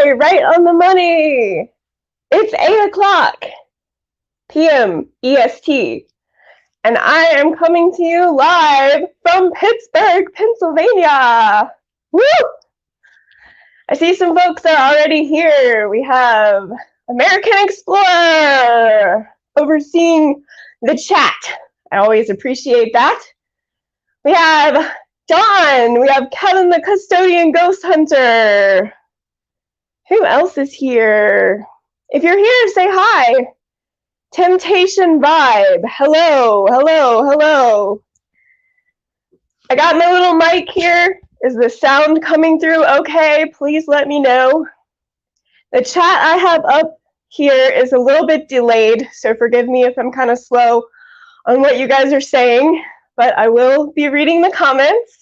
Yay, right on the money. It's 8 o'clock p.m. EST, and I am coming to you live from Pittsburgh, Pennsylvania. Woo! I see some folks are already here. We have American Explorer overseeing the chat. I always appreciate that. We have Dawn. We have Kevin the Custodian Ghost Hunter. Who else is here? If you're here, say hi. Temptation Vibe. Hello, hello, hello. I got my little mic here. Is the sound coming through okay? Please let me know. The chat I have up here is a little bit delayed, so forgive me if I'm kind of slow on what you guys are saying, but I will be reading the comments.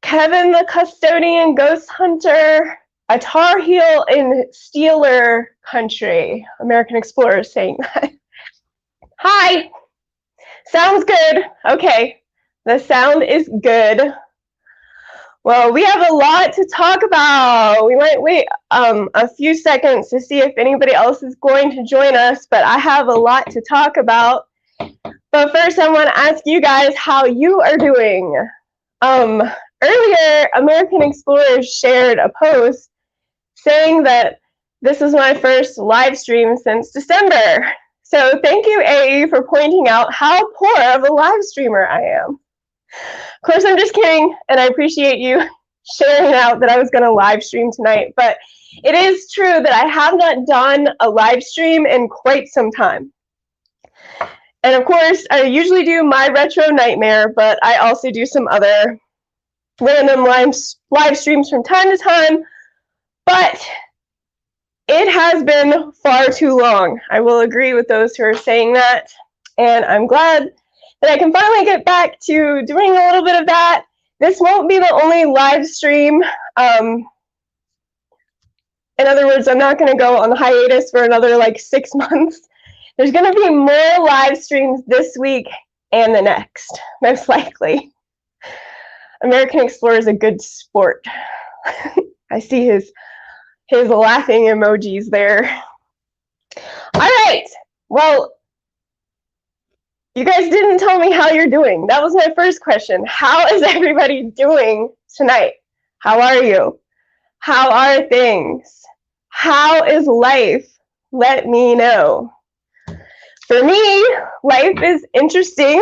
Kevin the Custodian Ghost Hunter, a Tar Heel in Steeler Country. American Explorer is saying that. Hi. Sounds good. Okay. The sound is good. Well, we have a lot to talk about. We might wait a few seconds to see if anybody else is going to join us, but I have a lot to talk about. But first, I want to ask you guys how you are doing. Earlier, American Explorers shared a post saying that this is my first live stream since December. So thank you, AE, for pointing out how poor of a live streamer I am. Of course, I'm just kidding, and I appreciate you sharing out that I was going to live stream tonight. But it is true that I have not done a live stream in quite some time. And of course, I usually do my Retro Nightmare, but I also do some other random live streams from time to time, but it has been far too long. I will agree with those who are saying that, and I'm glad that I can finally get back to doing a little bit of that. This won't be the only live stream. In other words, I'm not going to go on hiatus for another like 6 months. There's going to be more live streams this week and the next, most likely. American Explorer is a good sport. I see his laughing emojis there. All right. Well, you guys didn't tell me how you're doing. That was my first question. How is everybody doing tonight? How are you? How are things? How is life? Let me know. For me, life is interesting.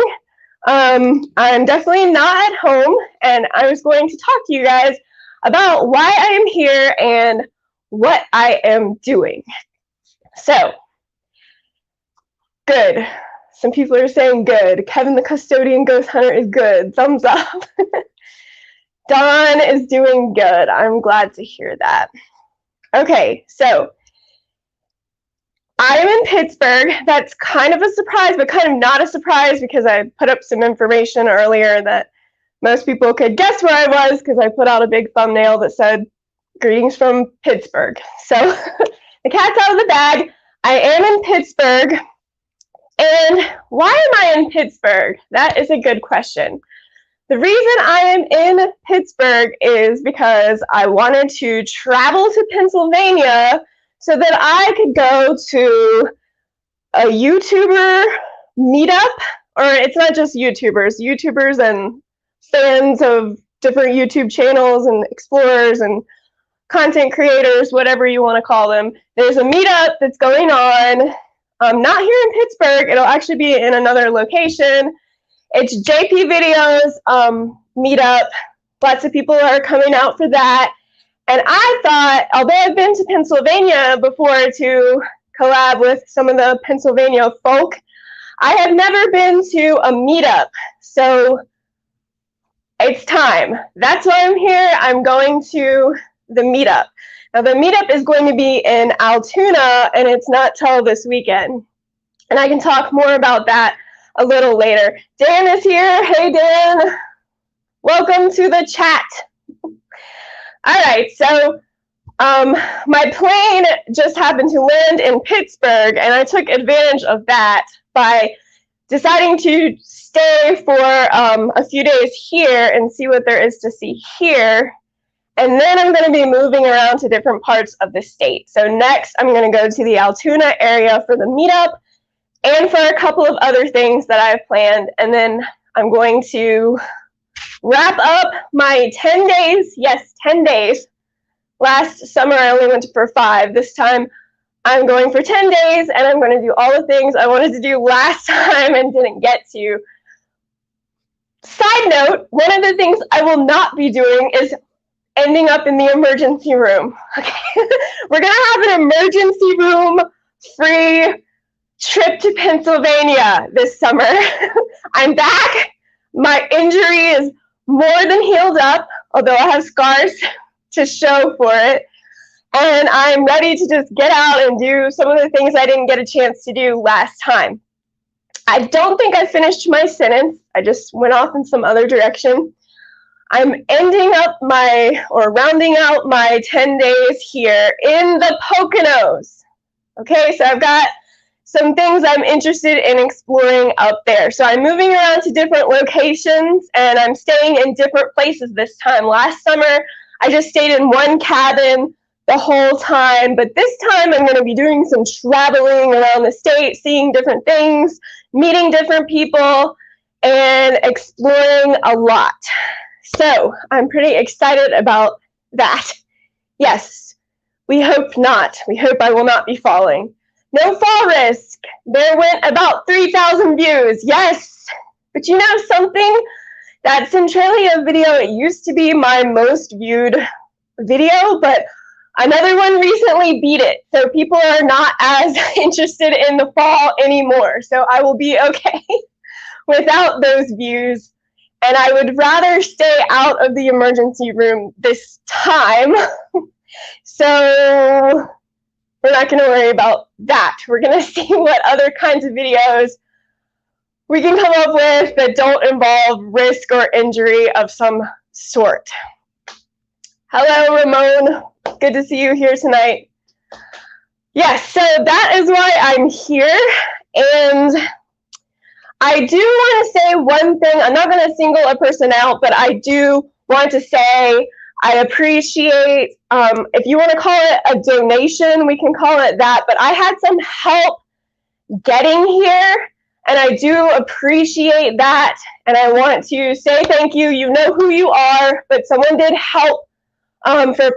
I'm definitely not at home, and I was going to talk to you guys about why I am here and what I am doing. So, good. Some people are saying good. Kevin the Custodian Ghost Hunter is good. Thumbs up. Dawn is doing good. I'm glad to hear that. Okay, so I'm in Pittsburgh. That's kind of a surprise, but kind of not a surprise because I put up some information earlier that most people could guess where I was because I put out a big thumbnail that said, "Greetings from Pittsburgh." So the cat's out of the bag. I am in Pittsburgh. And why am I in Pittsburgh? That is a good question. The reason I am in Pittsburgh is because I wanted to travel to Pennsylvania so that I could go to a YouTuber meetup, or it's not just YouTubers and fans of different YouTube channels and explorers and content creators, whatever you want to call them. There's a meetup that's going on, not here in Pittsburgh. It'll actually be in another location. It's JP Videos meetup. Lots of people are coming out for that. And I thought, although I've been to Pennsylvania before to collab with some of the Pennsylvania folk, I have never been to a meetup. So it's time. That's why I'm here. I'm going to the meetup. Now, the meetup is going to be in Altoona, and it's not till this weekend. And I can talk more about that a little later. Dan is here. Hey, Dan. Welcome to the chat. All right, so my plane just happened to land in Pittsburgh, and I took advantage of that by deciding to stay for a few days here and see what there is to see here. And then I'm going to be moving around to different parts of the state. So next, I'm going to go to the Altoona area for the meetup and for a couple of other things that I've planned. And then I'm going to wrap up my 10 days. Yes, 10 days. Last summer, I only went for 5. This time, I'm going for 10 days, and I'm going to do all the things I wanted to do last time and didn't get to. Side note, one of the things I will not be doing is ending up in the emergency room. Okay, we're going to have an emergency room free trip to Pennsylvania this summer. I'm back. My injury is more than healed up, although I have scars to show for it. And I'm ready to just get out and do some of the things I didn't get a chance to do last time. I don't think I finished my sentence. I just went off in some other direction. I'm rounding out my 10 days here in the Poconos. Okay, so I've got some things I'm interested in exploring up there. So I'm moving around to different locations, and I'm staying in different places this time. Last summer, I just stayed in one cabin the whole time, but this time I'm going to be doing some traveling around the state, seeing different things, meeting different people, and exploring a lot. So I'm pretty excited about that. Yes, we hope not. We hope I will not be falling. No fall risk. There went about 3,000 views. Yes, but you know something? That Centralia video, it used to be my most viewed video, but another one recently beat it. So people are not as interested in the fall anymore. So I will be okay without those views. And I would rather stay out of the emergency room this time. So we're not going to worry about that. We're going to see what other kinds of videos we can come up with that don't involve risk or injury of some sort. Hello, Ramon. Good to see you here tonight. Yes, so that is why I'm here. And I do want to say one thing. I'm not going to single a person out, but I do want to say I appreciate, if you want to call it a donation, we can call it that. But I had some help getting here, and I do appreciate that. And I want to say thank you. You know who you are, but someone did help for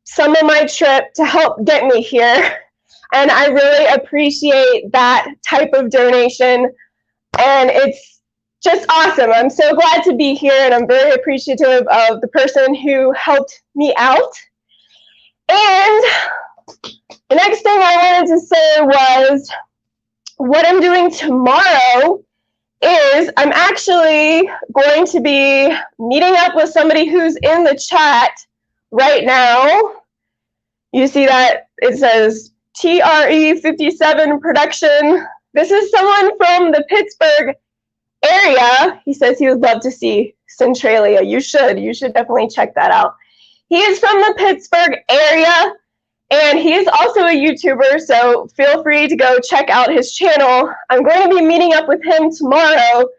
some of my trip to help get me here. And I really appreciate that type of donation. And it's just awesome. I'm so glad to be here, and I'm very appreciative of the person who helped me out. And the next thing I wanted to say was what I'm doing tomorrow is I'm actually going to be meeting up with somebody who's in the chat right now. You see that it says TRE57 production. This is someone from the Pittsburgh area. He says he would love to see Centralia. You should definitely check that out. He is from the Pittsburgh area, and he is also a YouTuber, so feel free to go check out his channel. I'm going to be meeting up with him tomorrow,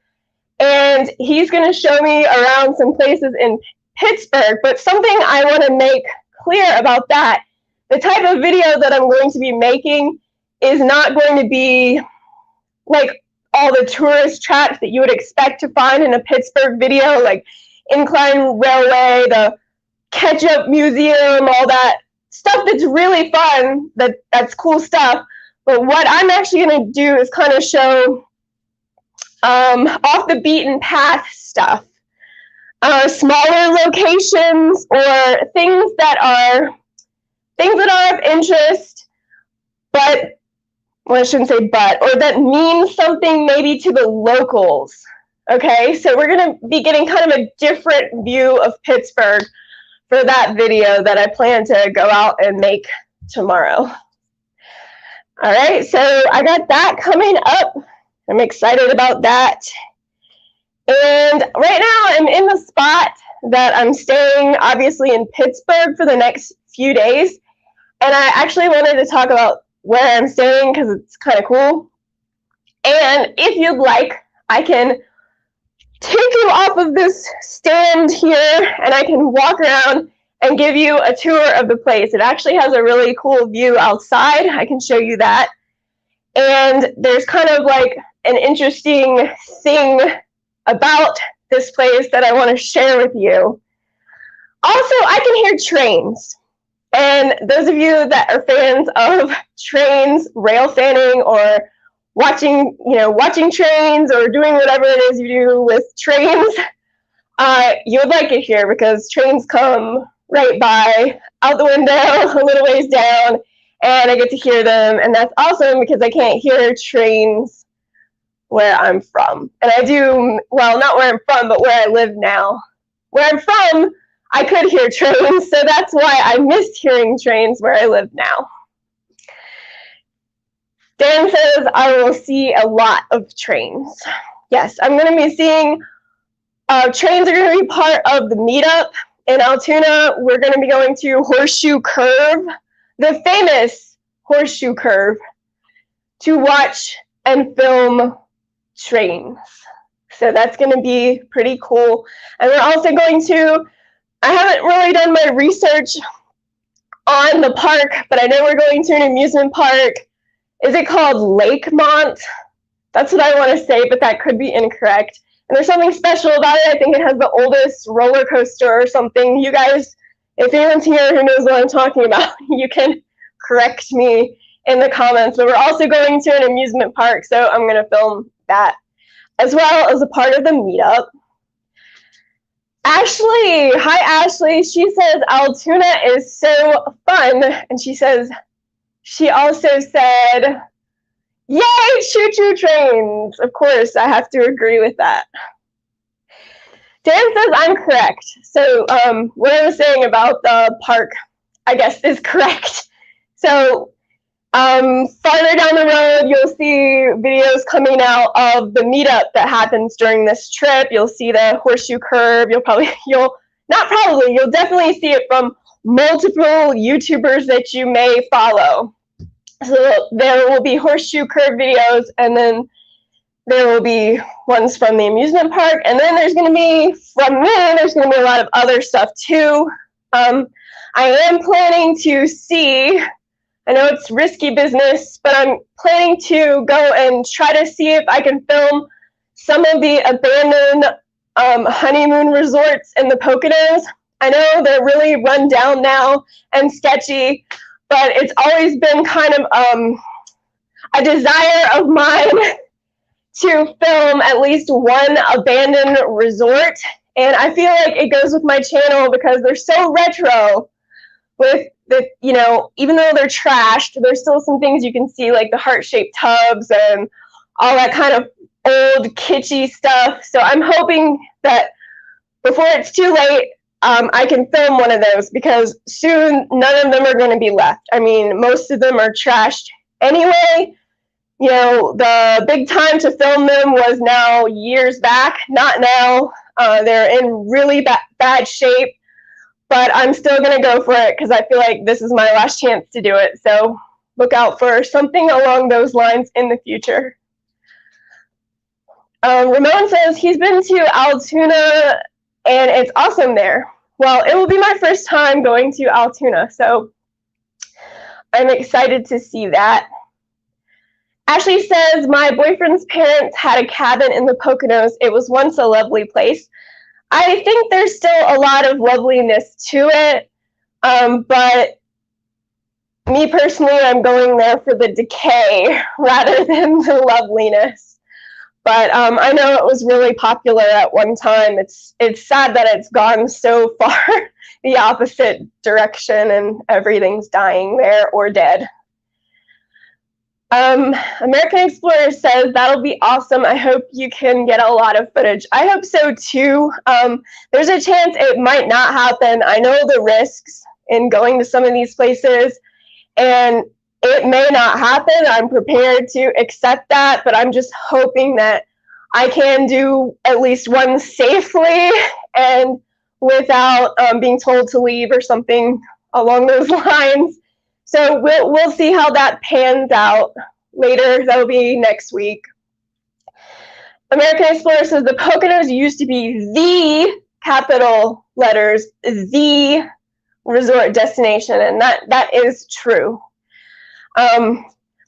and he's going to show me around some places in Pittsburgh. But something I want to make clear about that, the type of video that I'm going to be making is not going to be like all the tourist traps that you would expect to find in a Pittsburgh video, like Incline Railway, the Ketchup Museum, all that stuff that's really fun, that's cool stuff. But what I'm actually going to do is kind of show off the beaten path stuff, smaller locations or things that are of interest, but well, I shouldn't say but, or that means something maybe to the locals. Okay, so we're going to be getting kind of a different view of Pittsburgh for that video that I plan to go out and make tomorrow. All right, so I got that coming up. I'm excited about that. And right now I'm in the spot that I'm staying, obviously in Pittsburgh for the next few days. And I actually wanted to talk about where I'm staying because it's kind of cool. And if you'd like, I can take you off of this stand here and I can walk around and give you a tour of the place. It actually has a really cool view outside. I can show you that. And there's kind of like an interesting thing about this place that I want to share with you. Also, I can hear trains. And those of you that are fans of trains, rail fanning, or watching trains, or doing whatever it is you do with trains, you would like it here because trains come right by, out the window, a little ways down, and I get to hear them, and that's awesome because I can't hear trains where I'm from. And I do, well, not where I'm from, but where I live now. Where I'm from, I could hear trains, so that's why I missed hearing trains where I live now. Dan says, I will see a lot of trains. Yes, I'm going to be seeing, trains are going to be part of the meetup in Altoona. We're going to be going to Horseshoe Curve, the famous Horseshoe Curve, to watch and film trains. So that's going to be pretty cool. And we're also going to, I haven't really done my research on the park, but I know we're going to an amusement park. Is it called Lakemont? That's what I want to say, but that could be incorrect. And there's something special about it. I think it has the oldest roller coaster or something. You guys, if anyone's here who knows what I'm talking about, you can correct me in the comments. But we're also going to an amusement park, so I'm going to film that as well as a part of the meetup. Ashley, hi Ashley. She says Altoona is so fun, and she also said, yay, choo-choo trains. Of course, I have to agree with that. Dan says I'm correct. So what I was saying about the park, I guess, is correct. So farther down the road, you'll see videos coming out of the meetup that happens during this trip. You'll see the Horseshoe Curve. You'll definitely see it from multiple YouTubers that you may follow. So there will be Horseshoe Curve videos, and then there will be ones from the amusement park, and then there's going to be, from me, there's going to be a lot of other stuff too. I am planning to see, I know it's risky business, but I'm planning to go and try to see if I can film some of the abandoned honeymoon resorts in the Poconos. I know they're really run down now and sketchy, but it's always been kind of a desire of mine to film at least one abandoned resort. And I feel like it goes with my channel because they're so retro with the, you know, even though they're trashed, there's still some things you can see, like the heart-shaped tubs and all that kind of old kitschy stuff. So I'm hoping that before it's too late, I can film one of those, because soon none of them are going to be left. I mean, most of them are trashed anyway. You know, the big time to film them was now years back, not now. They're in really bad shape, but I'm still going to go for it because I feel like this is my last chance to do it. So look out for something along those lines in the future. Ramon says he's been to Altoona and it's awesome there. Well, it will be my first time going to Altoona, so I'm excited to see that. Ashley says, my boyfriend's parents had a cabin in the Poconos. It was once a lovely place. I think there's still a lot of loveliness to it, but me personally, I'm going there for the decay rather than the loveliness. But I know it was really popular at one time. It's sad that it's gone so far the opposite direction and everything's dying there or dead. American Explorer says, that'll be awesome. I hope you can get a lot of footage. I hope so too. There's a chance it might not happen. I know the risks in going to some of these places, and it may not happen. I'm prepared to accept that, but I'm just hoping that I can do at least one safely and without being told to leave or something along those lines. So we'll see how that pans out later. That'll be next week. American Explorer says the Poconos used to be the capital letters, the resort destination, and that is true.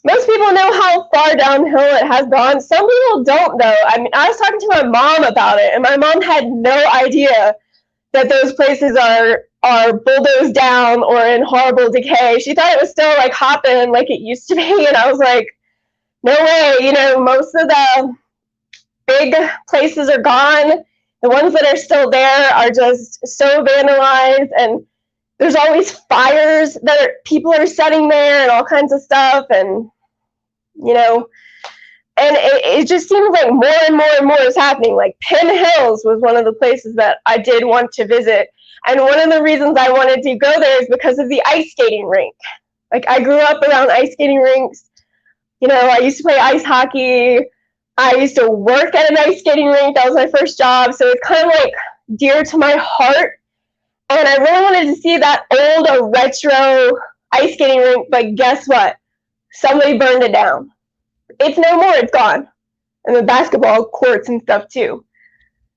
Most people know how far downhill it has gone. Some people don't, though. I mean, I was talking to my mom about it, and my mom had no idea that those places are bulldozed down or in horrible decay. She thought it was still like hopping like it used to be, and I was like, no way. You know, most of the big places are gone. The ones that are still there are just so vandalized, and there's always fires that people are setting there and all kinds of stuff, and you know, and it just seems like more and more and more is happening. Like Penn Hills was one of the places that I did want to visit, and one of the reasons I wanted to go there is because of the ice skating rink. Like I grew up around ice skating rinks. You know, I used to play ice hockey. I used to work at an ice skating rink. That was my first job, so it's kind of like dear to my heart. And I really wanted to see that old retro ice skating rink, but guess what? Somebody burned it down. It's no more, it's gone. And the basketball courts and stuff too.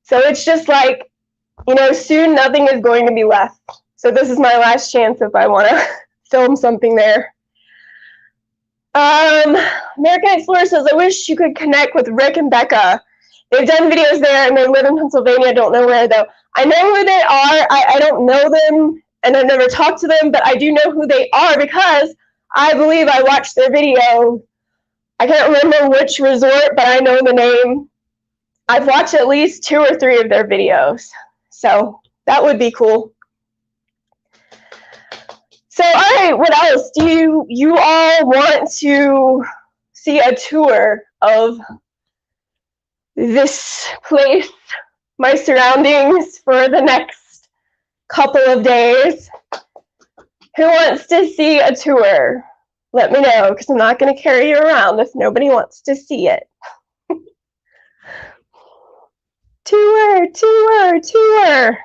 So it's just like, you know, soon nothing is going to be left. So this is my last chance if I want to film something there. American Explorer says, I wish you could connect with Rick and Becca. They've done videos there and they live in Pennsylvania. I don't know where though. I know who they are. I don't know them and I've never talked to them, but I do know who they are because I believe I watched their video. I can't remember which resort, but I know the name. I've watched at least 2 or 3 of their videos. So that would be cool. So, all right, what else? Do you all want to see a tour of this place, my surroundings, for the next couple of days? Who wants to see a tour? Let me know, because I'm not going to carry you around if nobody wants to see it. Tour, tour, tour.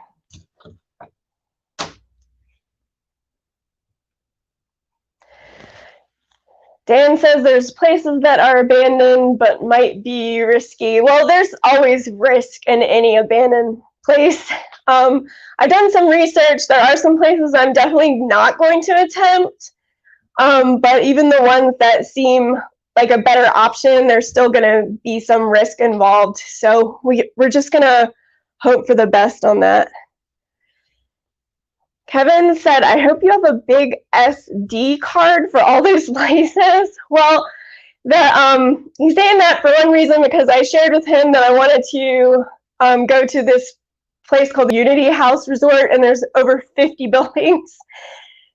Dan says there's places that are abandoned but might be risky. Well, there's always risk in any abandoned place. I've done some research. There are some places I'm definitely not going to attempt. But even the ones that seem like a better option, there's still going to be some risk involved. So we're just going to hope for the best on that. Kevin said, I hope you have a big SD card for all those places. Well, he's saying that for one reason, because I shared with him that I wanted to go to this place called Unity House Resort, and there's over 50 buildings.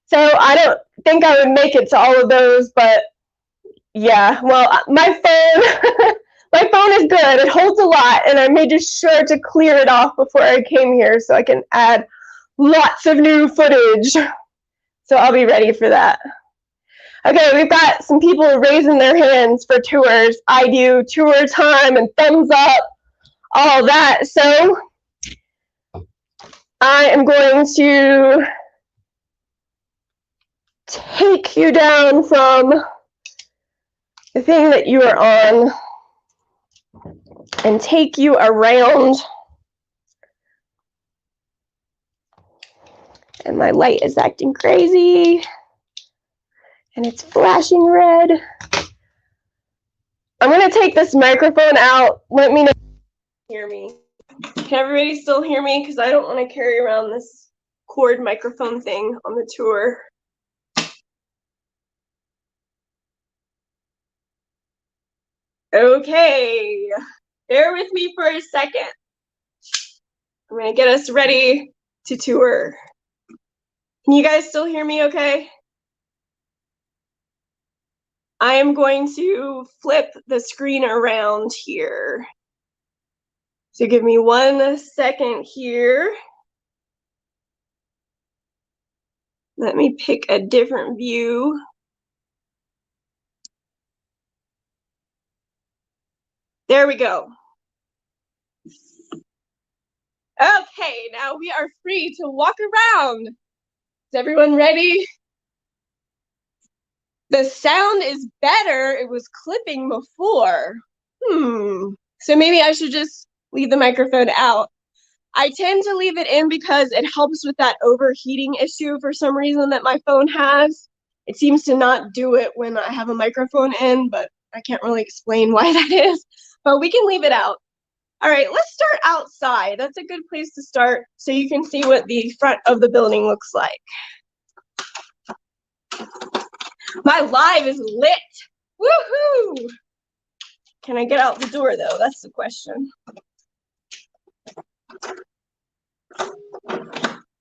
So I don't think I would make it to all of those, but yeah, well, my phone is good. It holds a lot, and I made sure to clear it off before I came here so I can add lots of new footage. So I'll be ready for that. Okay, we've got some people raising their hands for tours. I do tour time and thumbs up, all that. So I am going to take you down from the thing that you are on and take you around. And my light is acting crazy. And it's flashing red. I'm going to take this microphone out. Let me know if you can hear me. Can everybody still hear me? Because I don't want to carry around this cord microphone thing on the tour. Okay. Bear with me for a second. I'm going to get us ready to tour. Can you guys still hear me okay? I am going to flip the screen around here. So give me 1 second here. Let me pick a different view. There we go. Okay, now we are free to walk around. Is everyone ready? The sound is better. It was clipping before. So maybe I should just leave the microphone out. I tend to leave it in because it helps with that overheating issue for some reason that my phone has. It seems to not do it when I have a microphone in, but I can't really explain why that is. But we can leave it out. All right, let's start outside. That's a good place to start so you can see what the front of the building looks like. My live is lit. Woohoo! Can I get out the door though? That's the question.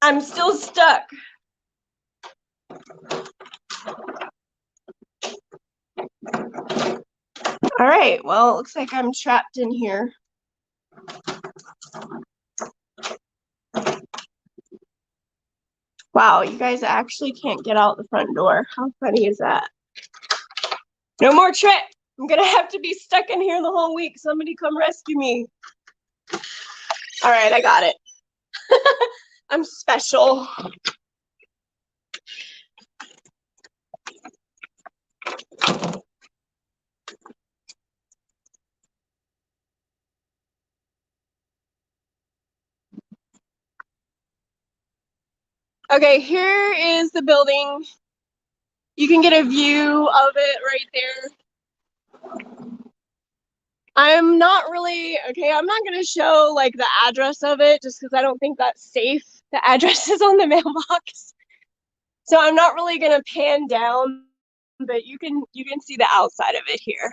I'm still stuck. All right, well, it looks like I'm trapped in here. Wow, you guys actually can't get out the front door. How funny is that? No more trip. I'm gonna have to be stuck in here the whole week. Somebody come rescue me. All right, I got it. I'm special. Okay, here is the building. You can get a view of it right there. I'm not really, okay, I'm not gonna show like the address of it just because I don't think that's safe. The address is on the mailbox. So I'm not really gonna pan down, but you can see the outside of it here.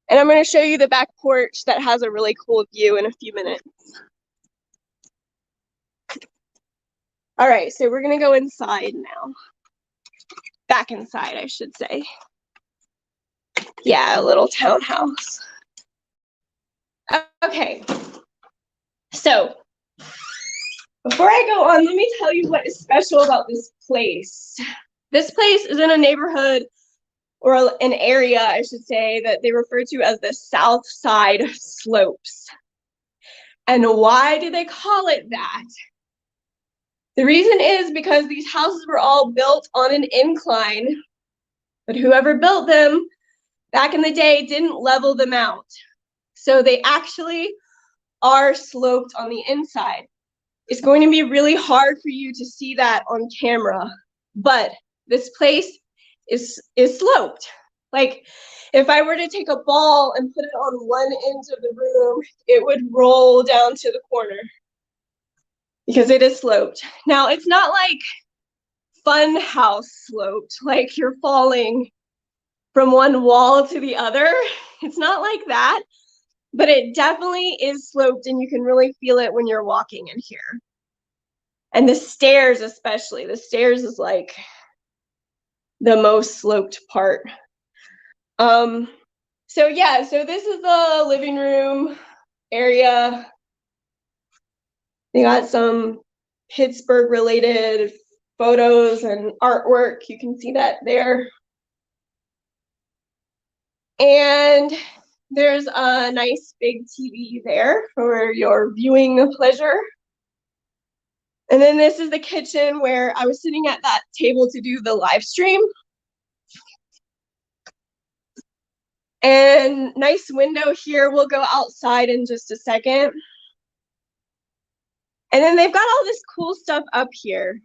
And I'm gonna show you the back porch that has a really cool view in a few minutes. All right, so we're gonna go inside now. Back inside, I should say. Yeah, a little townhouse. Okay, so before I go on, let me tell you what is special about this place. This place is in a neighborhood, or an area, I should say, that they refer to as the South Side Slopes. And why do they call it that? The reason is because these houses were all built on an incline, but whoever built them back in the day didn't level them out. So they actually are sloped on the inside. It's going to be really hard for you to see that on camera, but this place is sloped. Like if I were to take a ball and put it on one end of the room, it would roll down to the corner because it is sloped. Now it's not like fun house sloped, like you're falling from one wall to the other. It's not like that, but it definitely is sloped and you can really feel it when you're walking in here. And the stairs especially, the stairs is like the most sloped part. So yeah, so this is the living room area. They got some Pittsburgh related photos and artwork. You can see that there. And there's a nice big TV there for your viewing pleasure. And then this is the kitchen where I was sitting at that table to do the live stream. And nice window here. We'll go outside in just a second. And then they've got all this cool stuff up here.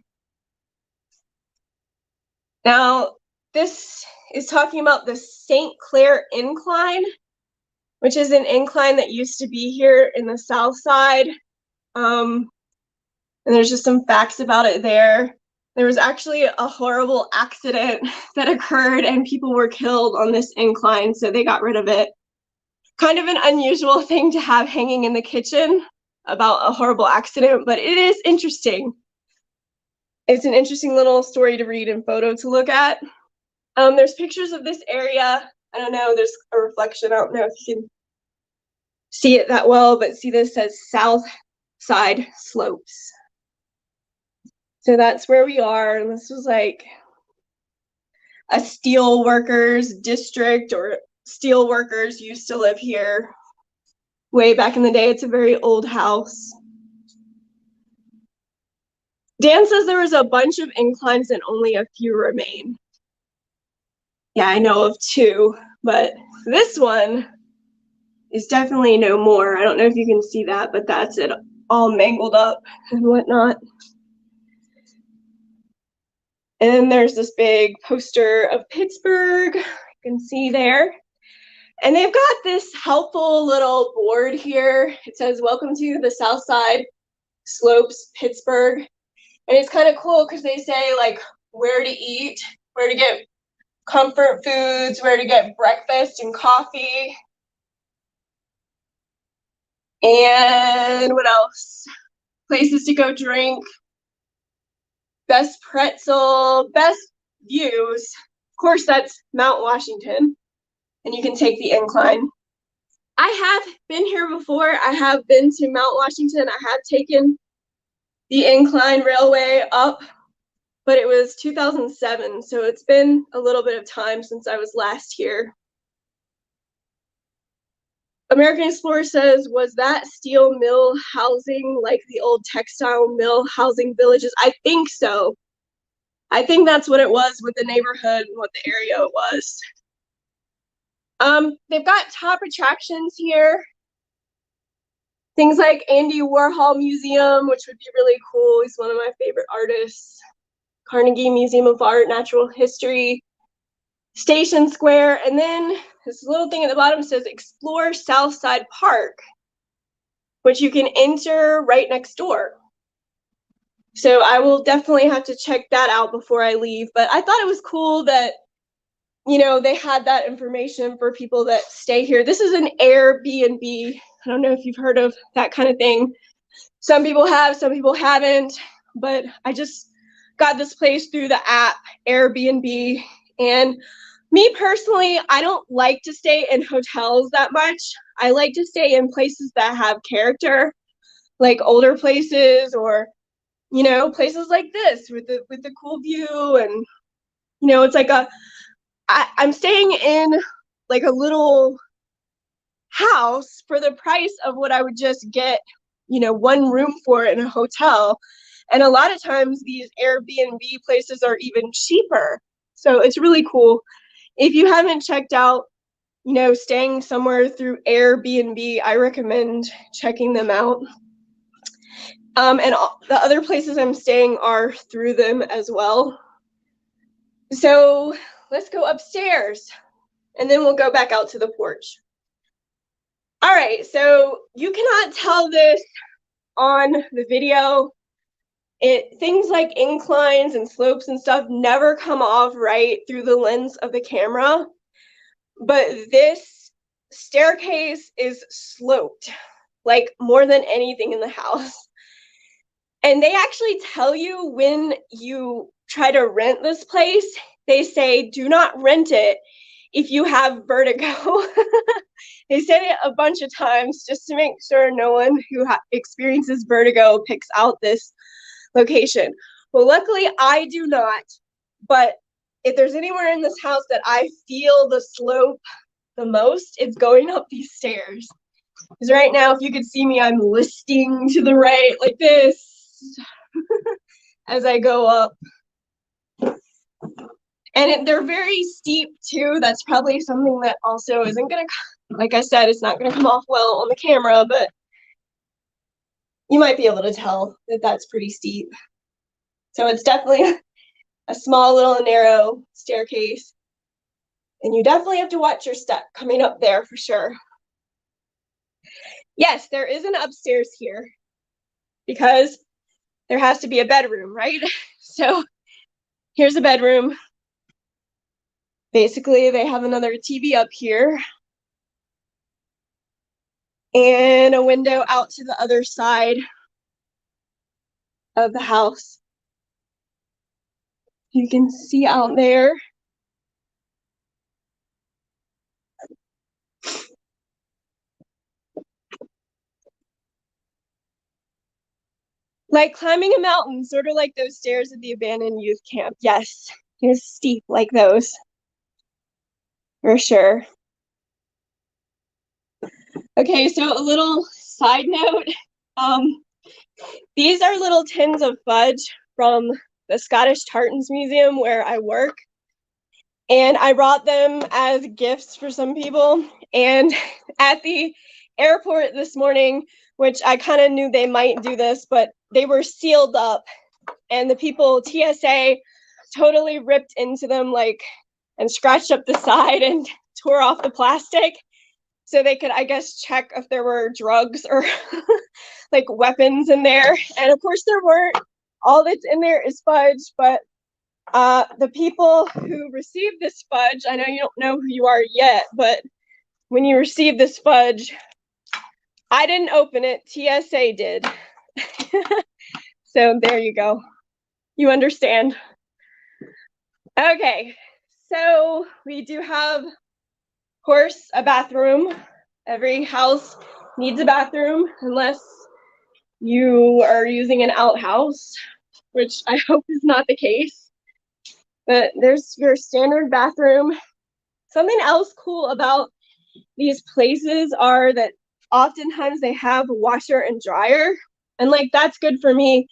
Now, this is talking about the St. Clair Incline, which is an incline that used to be here in the South Side. And there's just some facts about it there. There was actually a horrible accident that occurred and people were killed on this incline, so they got rid of it. Kind of an unusual thing to have hanging in the kitchen about a horrible accident, but it is interesting. It's an interesting little story to read and photo to look at. There's pictures of this area. I don't know, there's a reflection. I don't know if you can see it that well, but see this says South Side Slopes. So that's where we are, and this was like a steel workers district, or steel workers used to live here way back in the day. It's a very old house. Dan says there was a bunch of inclines and only a few remain. Yeah, I know of two, but this one is definitely no more. I don't know if you can see that, but that's it all mangled up and whatnot. And then there's this big poster of Pittsburgh, you can see there. And they've got this helpful little board here. It says, "Welcome to the South Side Slopes, Pittsburgh." And it's kind of cool because they say like where to eat, where to get comfort foods, where to get breakfast and coffee. And what else? Places to go drink, best pretzel, best views. Of course, that's Mount Washington, and you can take the incline. I have been here before. I have been to Mount Washington. I have taken the Incline Railway up, but it was 2007, so it's been a little bit of time since I was last here. American Explorer says, "Was that steel mill housing like the old textile mill housing villages?" I think so. I think that's what it was with the neighborhood and what the area it was. They've got top attractions here. Things like Andy Warhol Museum, which would be really cool. He's one of my favorite artists. Carnegie Museum of Art, Natural History, Station Square, and then this little thing at the bottom says Explore Southside Park, which you can enter right next door. So I will definitely have to check that out before I leave. But I thought it was cool that, you know, they had that information for people that stay here. This is an Airbnb. I don't know if you've heard of that kind of thing. Some people have, some people haven't, but I just got this place through the app Airbnb. And me personally, I don't like to stay in hotels that much. I like to stay in places that have character, like older places, or, you know, places like this with the cool view. And, you know, it's like I'm staying in like a little house for the price of what I would just get, you know, one room for in a hotel. And a lot of times these Airbnb places are even cheaper. So it's really cool. If you haven't checked out, you know, staying somewhere through Airbnb, I recommend checking them out. And the other places I'm staying are through them as well. So let's go upstairs and then we'll go back out to the porch. All right, so you cannot tell this on the video. Things like inclines and slopes and stuff never come off right through the lens of the camera, but this staircase is sloped, like more than anything in the house. And they actually tell you when you try to rent this place, they say, do not rent it if you have vertigo. They said it a bunch of times just to make sure no one who experiences vertigo picks out this location. Well, luckily I do not, but if there's anywhere in this house that I feel the slope the most, it's going up these stairs. Because right now, if you could see me, I'm listing to the right like this as I go up. And they're very steep too. That's probably something that also isn't gonna, like I said, it's not gonna come off well on the camera, but you might be able to tell that that's pretty steep. So it's definitely a small little narrow staircase. And you definitely have to watch your step coming up there for sure. Yes, there is an upstairs here because there has to be a bedroom, right? So here's a bedroom. Basically, they have another TV up here and a window out to the other side of the house. You can see out there. Like climbing a mountain, sort of like those stairs at the abandoned youth camp. Yes, it's steep like those, for sure. Okay, so a little side note. These are little tins of fudge from the Scottish Tartans Museum where I work. And I brought them as gifts for some people. And at the airport this morning, which I kind of knew they might do this, but they were sealed up, and the people, TSA, totally ripped into them, like, and scratched up the side and tore off the plastic so they could, I guess, check if there were drugs or like weapons in there. And of course there weren't. All that's in there is fudge, but the people who received this fudge, I know you don't know who you are yet, but when you receive this fudge, I didn't open it, TSA did. So there you go. You understand. Okay, so we do have, of course, a bathroom. Every house needs a bathroom unless you are using an outhouse, which I hope is not the case. But there's your standard bathroom. Something else cool about these places are that oftentimes they have a washer and dryer. And like, that's good for me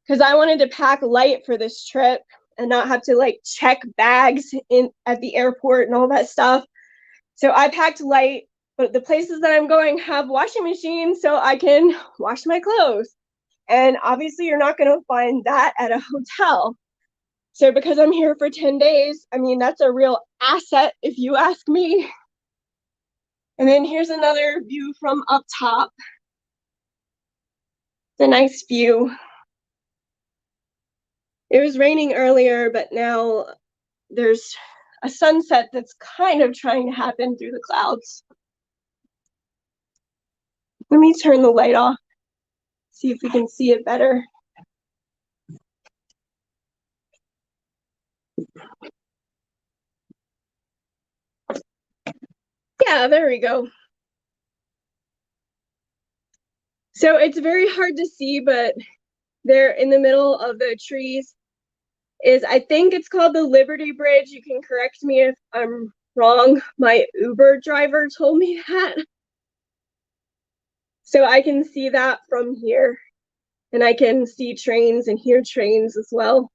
because I wanted to pack light for this trip and not have to like check bags in at the airport and all that stuff. So I packed light, but the places that I'm going have washing machines so I can wash my clothes. And obviously you're not going to find that at a hotel. So because I'm here for 10 days, I mean, that's a real asset if you ask me. And then here's another view from up top. It's a nice view. It was raining earlier, but now there's a sunset that's kind of trying to happen through the clouds. Let me turn the light off, see if we can see it better. Yeah, there we go. So it's very hard to see, but there in the middle of the trees is, I think it's called the Liberty Bridge. You can correct me if I'm wrong. My Uber driver told me that. So I can see that from here, and I can see trains and hear trains as well.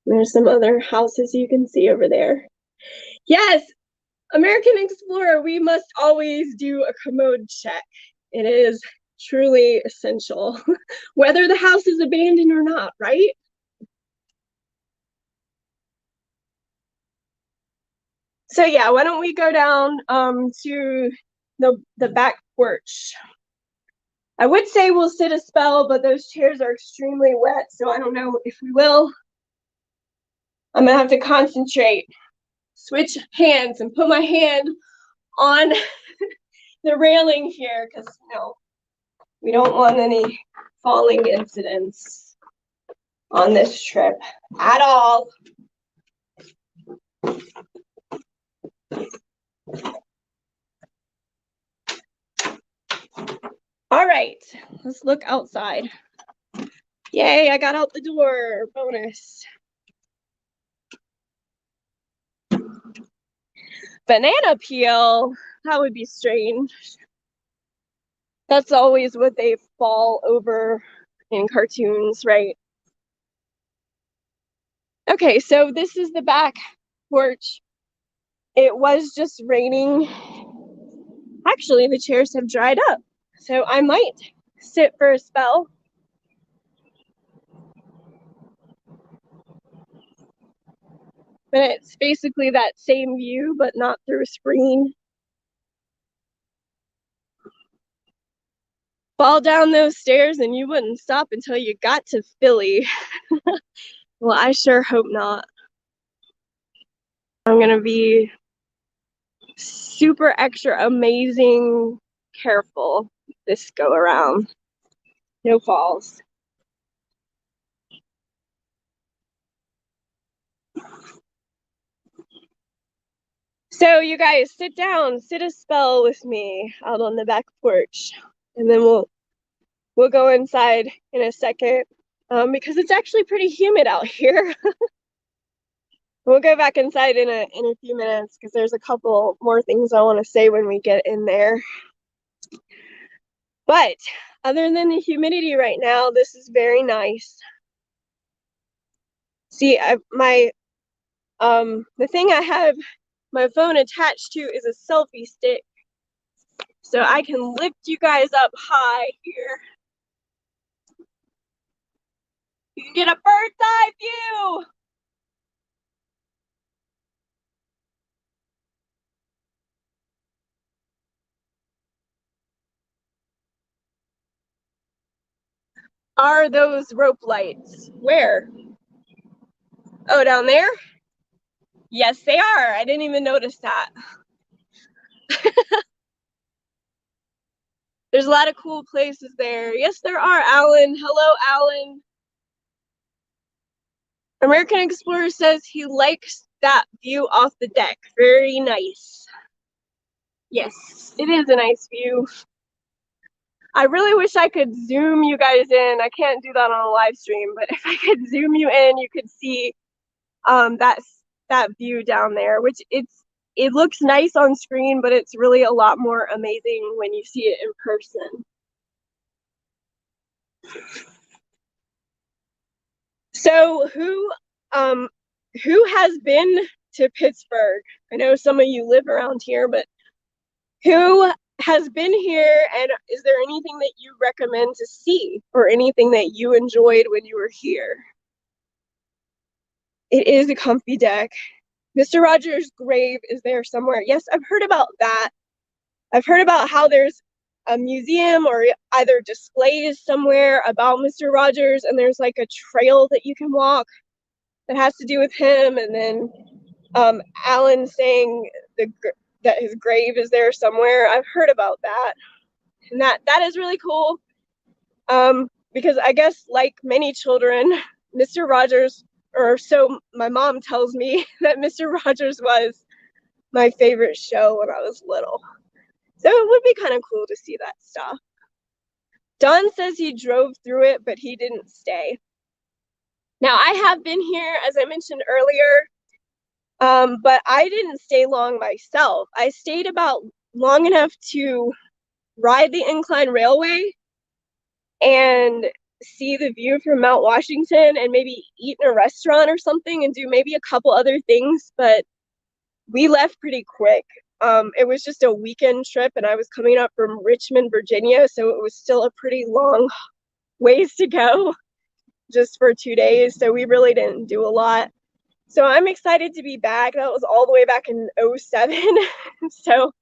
There's some other houses you can see over there. Yes, American Explorer, we must always do a commode check. It is truly essential, whether the house is abandoned or not, right? So yeah, why don't we go down to the back porch. I would say we'll sit a spell, but those chairs are extremely wet, so I don't know if we will. I'm gonna have to concentrate, switch hands, and put my hand on the railing here because we don't want any falling incidents on this trip at all. All right, let's look outside. Yay, I got out the door, bonus. Banana peel, that would be strange. That's always what they fall over in cartoons, right? Okay, so this is the back porch. It was just raining. Actually, the chairs have dried up, so I might sit for a spell. But it's basically that same view, but not through a screen. Fall down those stairs and you wouldn't stop until you got to Philly. Well, I sure hope not. I'm gonna be super extra amazing careful this go around. No falls. So you guys sit down, sit a spell with me out on the back porch, and then we'll go inside in a second because it's actually pretty humid out here. We'll go back inside in a few minutes because there's a couple more things I want to say when we get in there. But other than the humidity right now, this is very nice. See, the thing I have my phone attached to is a selfie stick, so I can lift you guys up high here. You can get a bird's eye view. Are those rope lights? Where? Oh, down there? Yes, they are. I didn't even notice that. There's a lot of cool places there. Yes, there are, Alan. Hello, Alan. American Explorer says he likes that view off the deck. Very nice. Yes, it is a nice view. I really wish I could zoom you guys in. I can't do that on a live stream, but if I could zoom you in, you could see that view down there, which it looks nice on screen, but it's really a lot more amazing when you see it in person. So who has been to Pittsburgh? I know some of you live around here, but who has been here, and is there anything that you recommend to see or anything that you enjoyed when you were here? It is a comfy deck. Mr. Rogers' grave is there somewhere. Yes, I've heard about that. I've heard about how there's a museum or either displays somewhere about Mr. Rogers, and there's like a trail that you can walk that has to do with him. And then Alan saying that his grave is there somewhere. I've heard about that, and that is really cool. Because I guess like many children, Mr. Rogers, or so my mom tells me, that Mr. Rogers was my favorite show when I was little. So it would be kind of cool to see that stuff. Don says he drove through it, but he didn't stay. Now, I have been here, as I mentioned earlier, but I didn't stay long myself. I stayed about long enough to ride the Incline Railway and see the view from Mount Washington and maybe eat in a restaurant or something and do maybe a couple other things, but we left pretty quick. It was just a weekend trip, and I was coming up from Richmond, Virginia, so it was still a pretty long ways to go just for 2 days, so we really didn't do a lot. So I'm excited to be back. That was all the way back in 07. So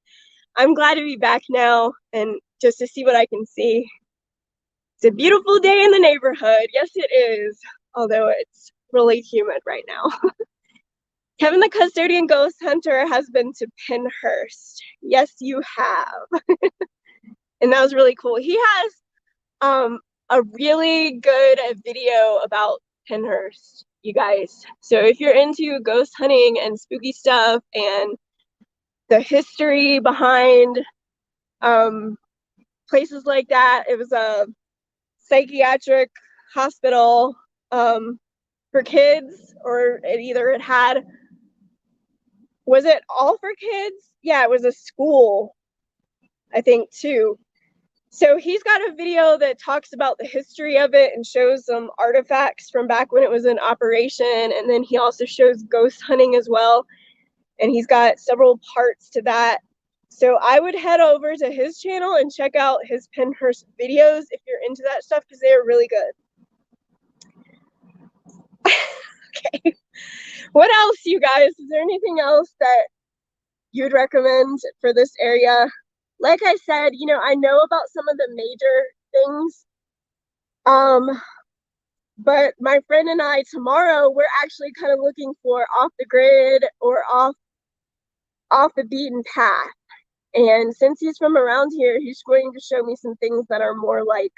I'm glad to be back now and just to see what I can see. It's a beautiful day in the neighborhood. Yes, it is, although it's really humid right now. Kevin the Custodian Ghost Hunter has been to Pennhurst. Yes, you have. And that was really cool. He has a really good video about Pennhurst, you guys. So if you're into ghost hunting and spooky stuff and the history behind places like that, it was a psychiatric hospital for kids, or it had, was it all for kids? Yeah, it was a school, I think, too. So he's got a video that talks about the history of it and shows some artifacts from back when it was in operation. And then he also shows ghost hunting as well. And he's got several parts to that. So I would head over to his channel and check out his Pennhurst videos if you're into that stuff, because they're really good. Okay. What else, you guys? Is there anything else that you'd recommend for this area? Like I said, you know, I know about some of the major things. But my friend and I tomorrow, we're actually kind of looking for off the grid or off the beaten path. And since he's from around here, he's going to show me some things that are more like,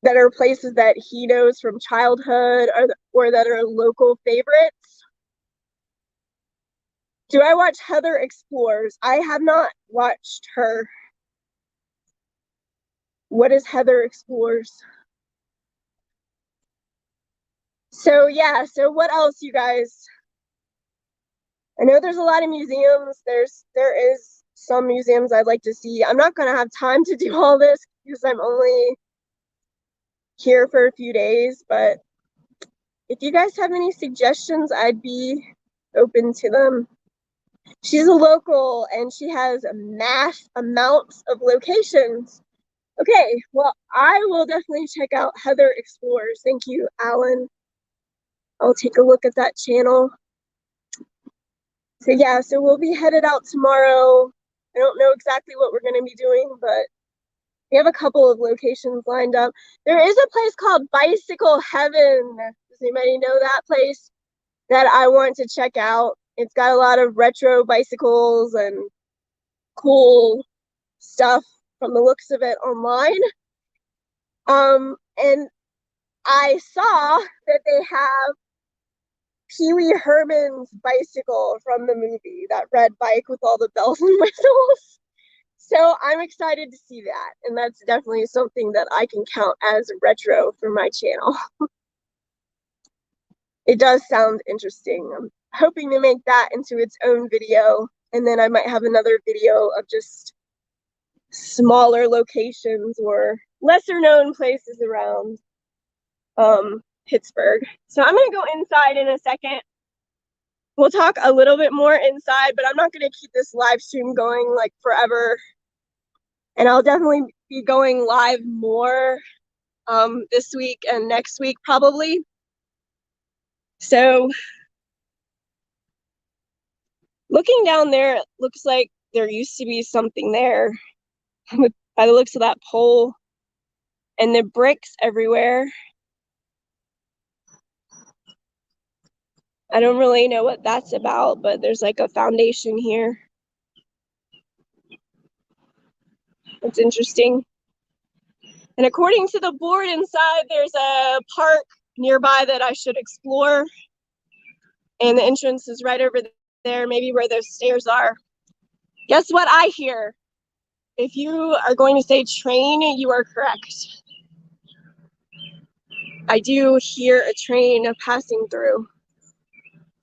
that are places that he knows from childhood, or that are local favorites. Do I watch Heather Explores? I have not watched her. What is Heather Explores? So yeah, so what else, you guys? I know there's a lot of museums. There is some museums I'd like to see. I'm not gonna have time to do all this because I'm only here for a few days, but if you guys have any suggestions, I'd be open to them. She's a local and she has mass amounts of locations. Okay, well, I will definitely check out Heather Explores. Thank you, Alan. I'll take a look at that channel. So yeah, so we'll be headed out tomorrow. I don't know exactly what we're going to be doing, but we have a couple of locations lined up. There is a place called Bicycle Heaven. Does anybody know that place that I want to check out? It's got a lot of retro bicycles and cool stuff from the looks of it online. And I saw that they have Pee Wee Herman's bicycle from the movie, that red bike with all the bells and whistles. So I'm excited to see that, and that's definitely something that I can count as retro for my channel. It does sound interesting. I'm hoping to make that into its own video, and then I might have another video of just smaller locations or lesser known places around Pittsburgh. So I'm gonna go inside in a second. We'll talk a little bit more inside, but I'm not gonna keep this live stream going like forever. And I'll definitely be going live more this week and next week probably. So looking down there, it looks like there used to be something there by the looks of that pole and the bricks everywhere. I don't really know what that's about, but there's like a foundation here. It's interesting. And according to the board inside, there's a park nearby that I should explore. And the entrance is right over there, maybe where those stairs are. Guess what I hear? If you are going to say train, you are correct. I do hear a train passing through.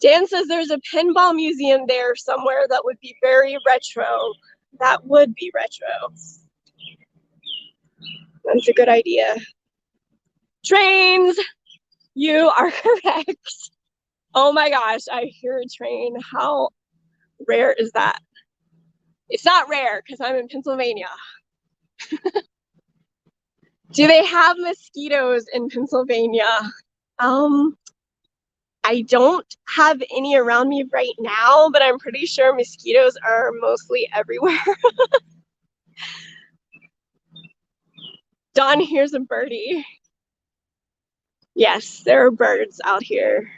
Dan says there's a pinball museum there somewhere that would be very retro. That would be retro. That's a good idea. Trains, you are correct. Oh my gosh, I hear a train. How rare is that? It's not rare because I'm in Pennsylvania. Do they have mosquitoes in Pennsylvania? I don't have any around me right now, but I'm pretty sure mosquitoes are mostly everywhere. Dawn, here's a birdie. Yes, there are birds out here.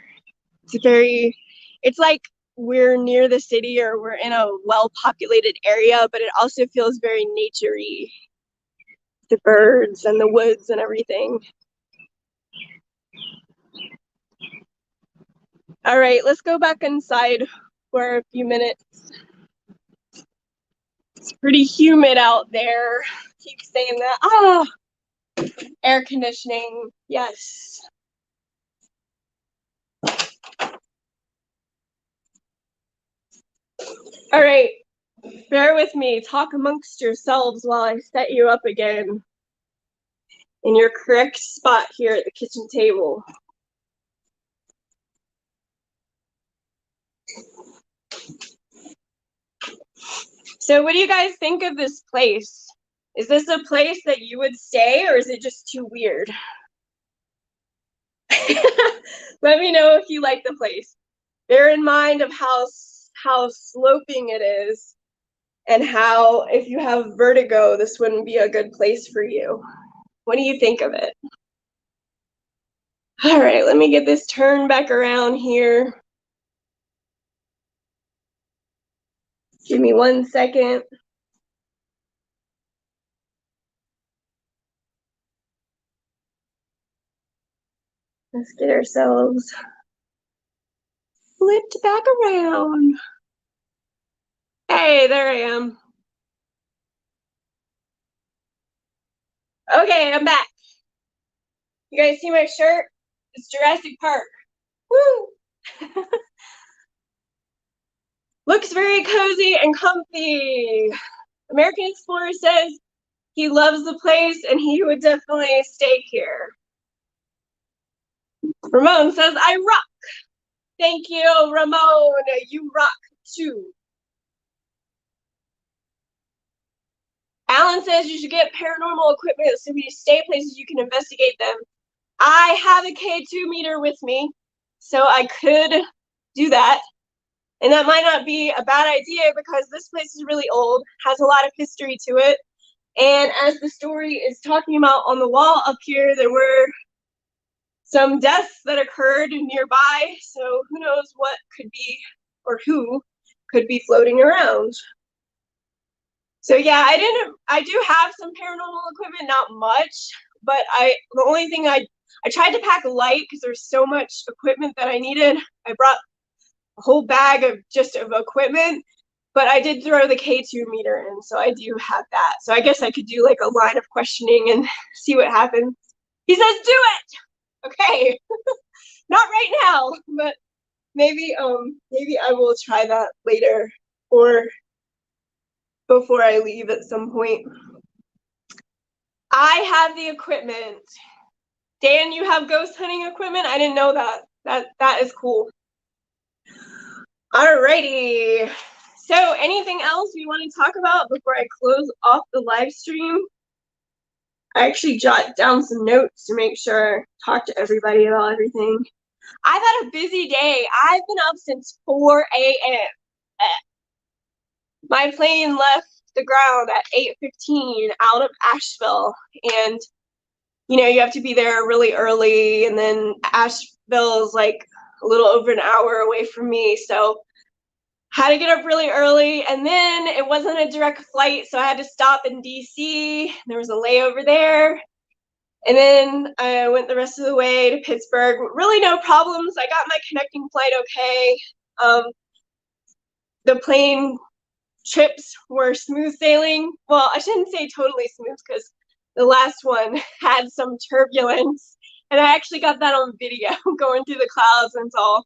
It's like we're near the city or we're in a well-populated area, but it also feels very nature-y. The birds and the woods and everything. All right, let's go back inside for a few minutes. It's pretty humid out there. Keep saying that. Oh, air conditioning, yes. All right, bear with me. Talk amongst yourselves while I set you up again in your correct spot here at the kitchen table. So what do you guys think of this place? Is this a place that you would stay, or is it just too weird? Let me know if you like the place. Bear in mind of how sloping it is, and how if you have vertigo, this wouldn't be a good place for you. What do you think of it? All right, let me get this turned back around here. Give me 1 second. Let's get ourselves flipped back around. Hey, there I am. Okay, I'm back. You guys see my shirt? It's Jurassic Park. Woo! Looks very cozy and comfy. American Explorer says he loves the place and he would definitely stay here. Ramon says, I rock. Thank you, Ramon. You rock too. Alan says you should get paranormal equipment so when you stay places you can investigate them. I have a K2 meter with me, so I could do that. And that might not be a bad idea because this place is really old, has a lot of history to it. And as the story is talking about on the wall up here, there were some deaths that occurred nearby. So who knows what could be, or who could be floating around. So yeah, I do have some paranormal equipment, not much, but the only thing I tried to pack light because there's so much equipment that I needed. I brought a whole bag of equipment, but I did throw the K2 meter in, so I do have that. So I guess I could do like a line of questioning and see what happens. He says, do it! Okay. Not right now, but maybe I will try that later or before I leave at some point. I have the equipment. Dan, you have ghost hunting equipment? I didn't know that. That is cool. Alrighty. So anything else we want to talk about before I close off the live stream? I actually jot down some notes to make sure I talk to everybody about everything. I've had a busy day. I've been up since 4 a.m. My plane left the ground at 8:15 out of Asheville, and you know, you have to be there really early, and then Asheville is like a little over an hour away from me, so had to get up really early, and then it wasn't a direct flight, so I had to stop in DC. There was a layover there, and then I went the rest of the way to Pittsburgh. Really no problems. I got my connecting flight okay. The plane trips were smooth sailing. Well, I shouldn't say totally smooth because the last one had some turbulence, and I actually got that on video going through the clouds, and it's all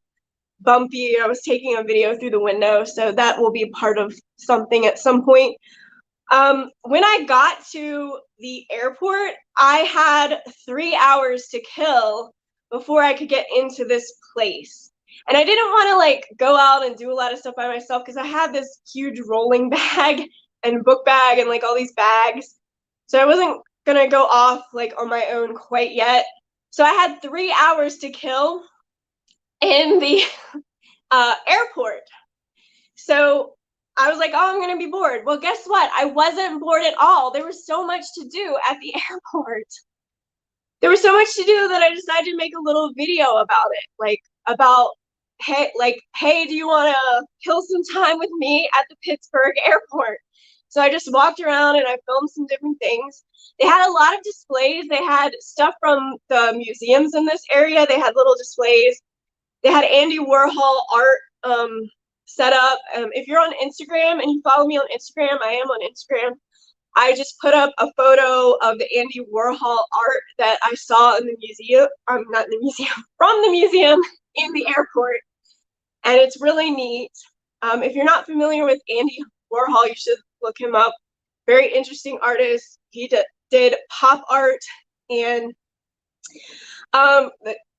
bumpy. I was taking a video through the window, so that will be part of something at some point. When I got to the airport, I had 3 hours to kill before I could get into this place. And I didn't want to like go out and do a lot of stuff by myself because I had this huge rolling bag and book bag and like all these bags. So I wasn't gonna go off like on my own quite yet. So I had 3 hours to kill in the airport. So I was like, oh, I'm gonna be bored. Well, guess what? I wasn't bored at all. There was so much to do at the airport. There was so much to do that I decided to make a little video about it, like about, hey, do you want to kill some time with me at the Pittsburgh airport? So I just walked around and I filmed some different things. They had a lot of displays. They had stuff from the museums in this area. They had little displays. They had Andy Warhol art set up. If you're on Instagram and you follow me on Instagram, I am on Instagram. I just put up a photo of the Andy Warhol art that I saw in the museum, not in the museum, from the museum in the airport. And it's really neat. If you're not familiar with Andy Warhol, you should look him up. Very interesting artist. He did pop art and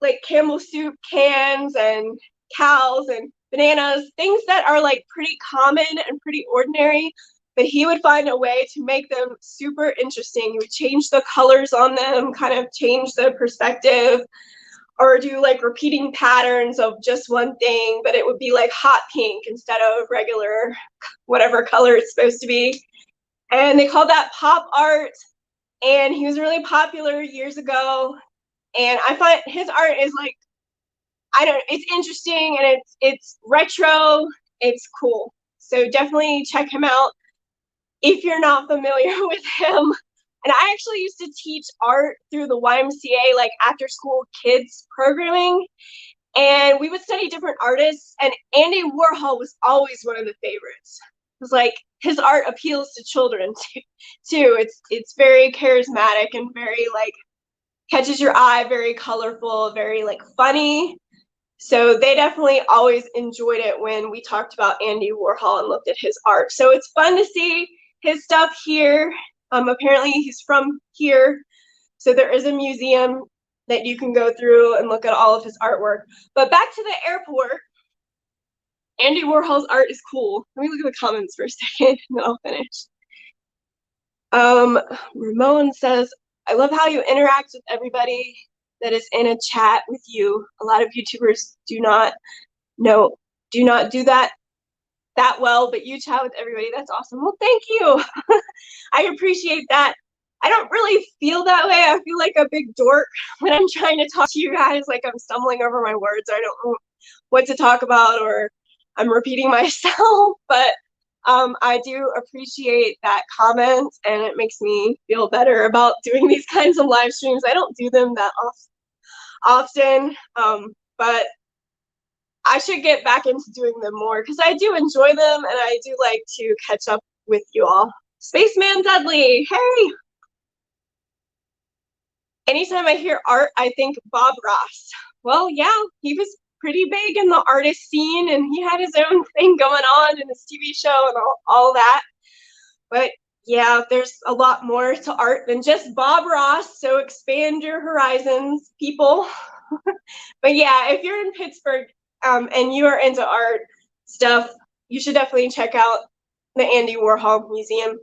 like Campbell soup cans and cows and bananas, things that are like pretty common and pretty ordinary, but he would find a way to make them super interesting. He would change the colors on them, kind of change the perspective, or do like repeating patterns of just one thing, but it would be like hot pink instead of regular whatever color it's supposed to be. And they called that pop art, and he was really popular years ago. And I find his art is like, it's interesting, and it's retro, it's cool. So definitely check him out if you're not familiar with him. And I actually used to teach art through the YMCA, like after school kids programming. And we would study different artists, and Andy Warhol was always one of the favorites. It was like his art appeals to children too. It's very charismatic and very like catches your eye, very colorful, very like funny. So they definitely always enjoyed it when we talked about Andy Warhol and looked at his art. So it's fun to see his stuff here. Apparently he's from here. So there is a museum that you can go through and look at all of his artwork. But back to the airport. Andy Warhol's art is cool. Let me look at the comments for a second and then I'll finish. Ramon says, I love how you interact with everybody that is in a chat with you. A lot of YouTubers do not do that well, but you chat with everybody. That's awesome. Well, thank you. I appreciate that. I don't really feel that way. I feel like a big dork when I'm trying to talk to you guys, like I'm stumbling over my words. I don't know what to talk about, or I'm repeating myself, but I do appreciate that comment, and it makes me feel better about doing these kinds of live streams. I don't do them that often, but I should get back into doing them more because I do enjoy them, and I do like to catch up with you all. Spaceman Dudley, hey! Anytime I hear art, I think Bob Ross. Well, yeah, he was pretty big in the artist scene, and he had his own thing going on in his TV show and all that. But yeah, there's a lot more to art than just Bob Ross, so expand your horizons, people. But yeah, if you're in Pittsburgh and you are into art stuff, you should definitely check out the Andy Warhol Museum. And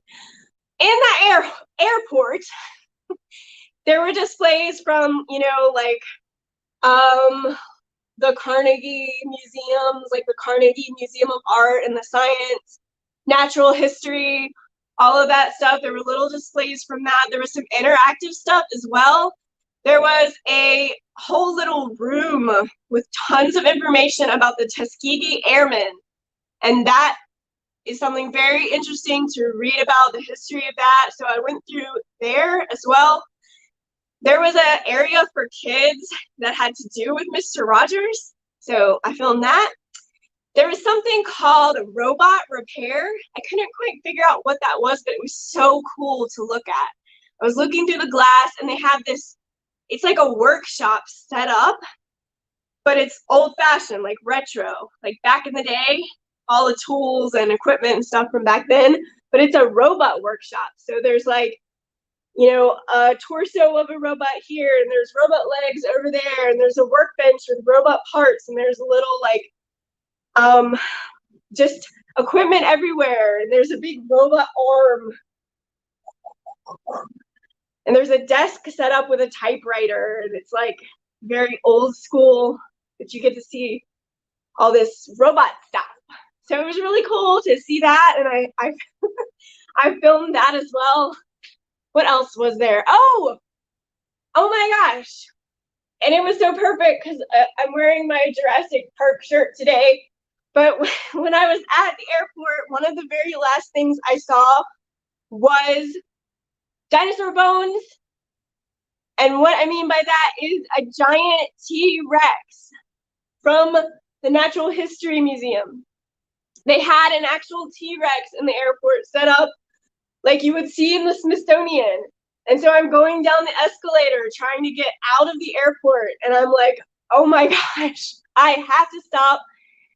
that airport, there were displays from, you know, like the Carnegie museums, like the Carnegie Museum of Art and the Science, Natural History, all of that stuff. There were little displays from that. There was some interactive stuff as well. There was a whole little room with tons of information about the Tuskegee Airmen. And that is something very interesting to read about, the history of that. So I went through there as well. There was an area for kids that had to do with Mr. Rogers. So I filmed that. There was something called robot repair. I couldn't quite figure out what that was, but it was so cool to look at. I was looking through the glass, and they have this, it's like a workshop set up, but it's old-fashioned, like retro, like back in the day, all the tools and equipment and stuff from back then, but it's a robot workshop. So there's like, you know, a torso of a robot here, and there's robot legs over there, and there's a workbench with robot parts, and there's a little like just equipment everywhere. And there's a big robot arm, and there's a desk set up with a typewriter, and it's like very old school, but you get to see all this robot stuff. So it was really cool to see that, and I filmed that as well. What else was there? Oh my gosh. And it was so perfect because I'm wearing my Jurassic Park shirt today. But when I was at the airport, one of the very last things I saw was Dinosaur Bones. And what I mean by that is a giant T-Rex from the Natural History Museum. They had an actual T-Rex in the airport set up like you would see in the Smithsonian. And so I'm going down the escalator trying to get out of the airport, and I'm like, oh my gosh, I have to stop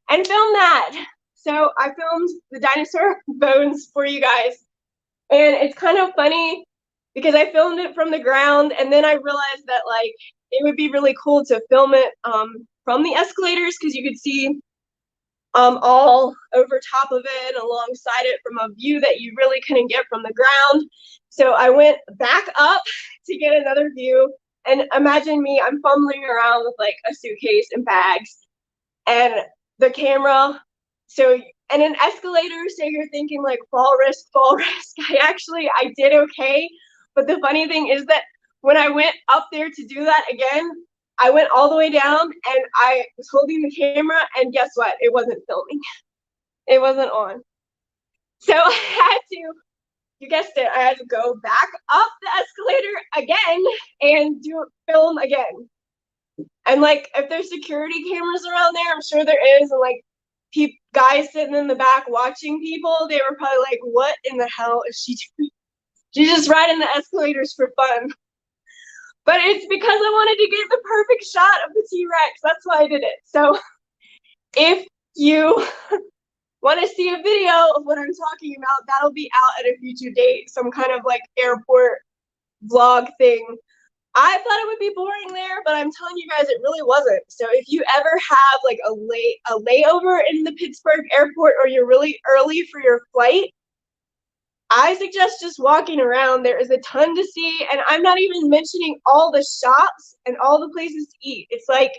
and film that. So I filmed the Dinosaur Bones for you guys. And it's kind of funny because I filmed it from the ground, and then I realized that like it would be really cool to film it from the escalators, because you could see all over top of it, alongside it, from a view that you really couldn't get from the ground. So I went back up to get another view, and imagine me, I'm fumbling around with like a suitcase and bags and the camera. So, and an escalator, so you're thinking like fall risk. I did okay. But the funny thing is that when I went up there to do that again, I went all the way down, and I was holding the camera, and guess what? It wasn't filming. It wasn't on. So I had to, you guessed it, I had to go back up the escalator again and film again. And like, if there's security cameras around there, I'm sure there is, and like guys sitting in the back watching people, they were probably like, what in the hell is she doing? She's just riding the escalators for fun. But it's because I wanted to get the perfect shot of the T-Rex. That's why I did it. So if you want to see a video of what I'm talking about, that'll be out at a future date, some kind of like airport vlog thing. I thought it would be boring there, but I'm telling you guys, it really wasn't. So if you ever have like a layover in the Pittsburgh airport, or you're really early for your flight, I suggest just walking around. There is a ton to see, and I'm not even mentioning all the shops and all the places to eat. It's like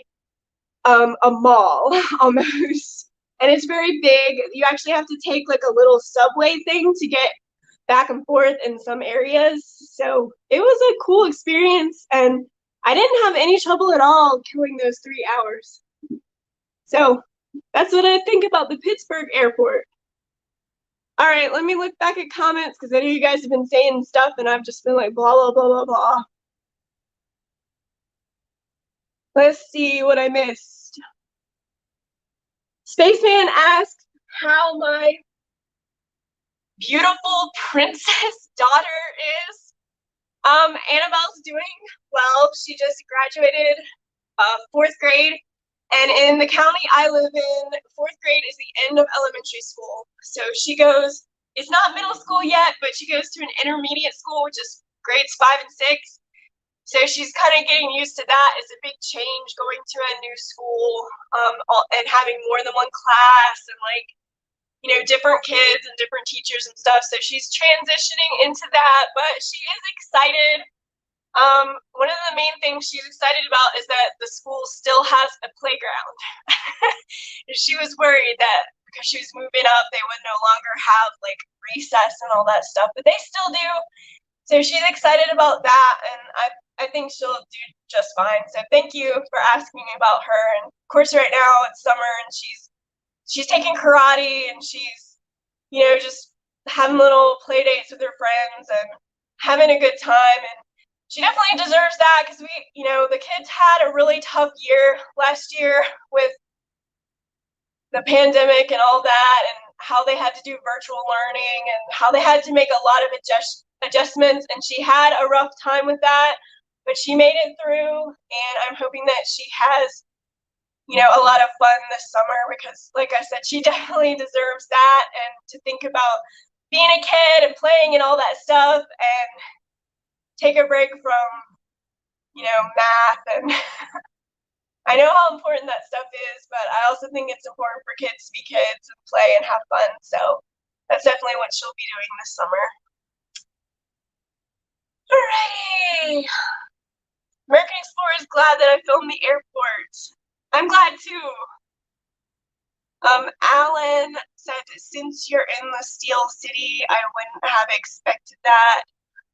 a mall almost. And it's very big. You actually have to take like a little subway thing to get back and forth in some areas. So it was a cool experience, and I didn't have any trouble at all killing those 3 hours. So that's what I think about the Pittsburgh airport. All right, let me look back at comments because I know you guys have been saying stuff and I've just been like blah, blah, blah, blah, blah. Let's see what I missed. Spaceman asked how my beautiful princess daughter is. Annabelle's doing well. She just graduated 4th grade. And in the county I live in, 4th grade is the end of elementary school. So she goes, it's not middle school yet, but she goes to an intermediate school, which is grades 5 and 6. So she's kind of getting used to that. It's a big change going to a new school, and having more than one class and like, you know, different kids and different teachers and stuff. So she's transitioning into that, but she is excited. One of the main things she's excited about is that the school still has a playground. She was worried that because she was moving up, they would no longer have like recess and all that stuff, but they still do. So she's excited about that, and I think she'll do just fine. So thank you for asking me about her. And of course, right now it's summer, and she's taking karate, and she's, you know, just having little play dates with her friends and having a good time. And she definitely deserves that because we, you know, the kids had a really tough year last year with the pandemic and all that, and how they had to do virtual learning and how they had to make a lot of adjustments. And she had a rough time with that, but she made it through. And I'm hoping that she has, you know, a lot of fun this summer because, like I said, she definitely deserves that. And to think about being a kid and playing and all that stuff, and take a break from, you know, math. And I know how important that stuff is, but I also think it's important for kids to be kids and play and have fun. So that's definitely what she'll be doing this summer. Alrighty. American Explorer is glad that I filmed the airport. I'm glad too. Alan said, since you're in the Steel City, I wouldn't have expected that.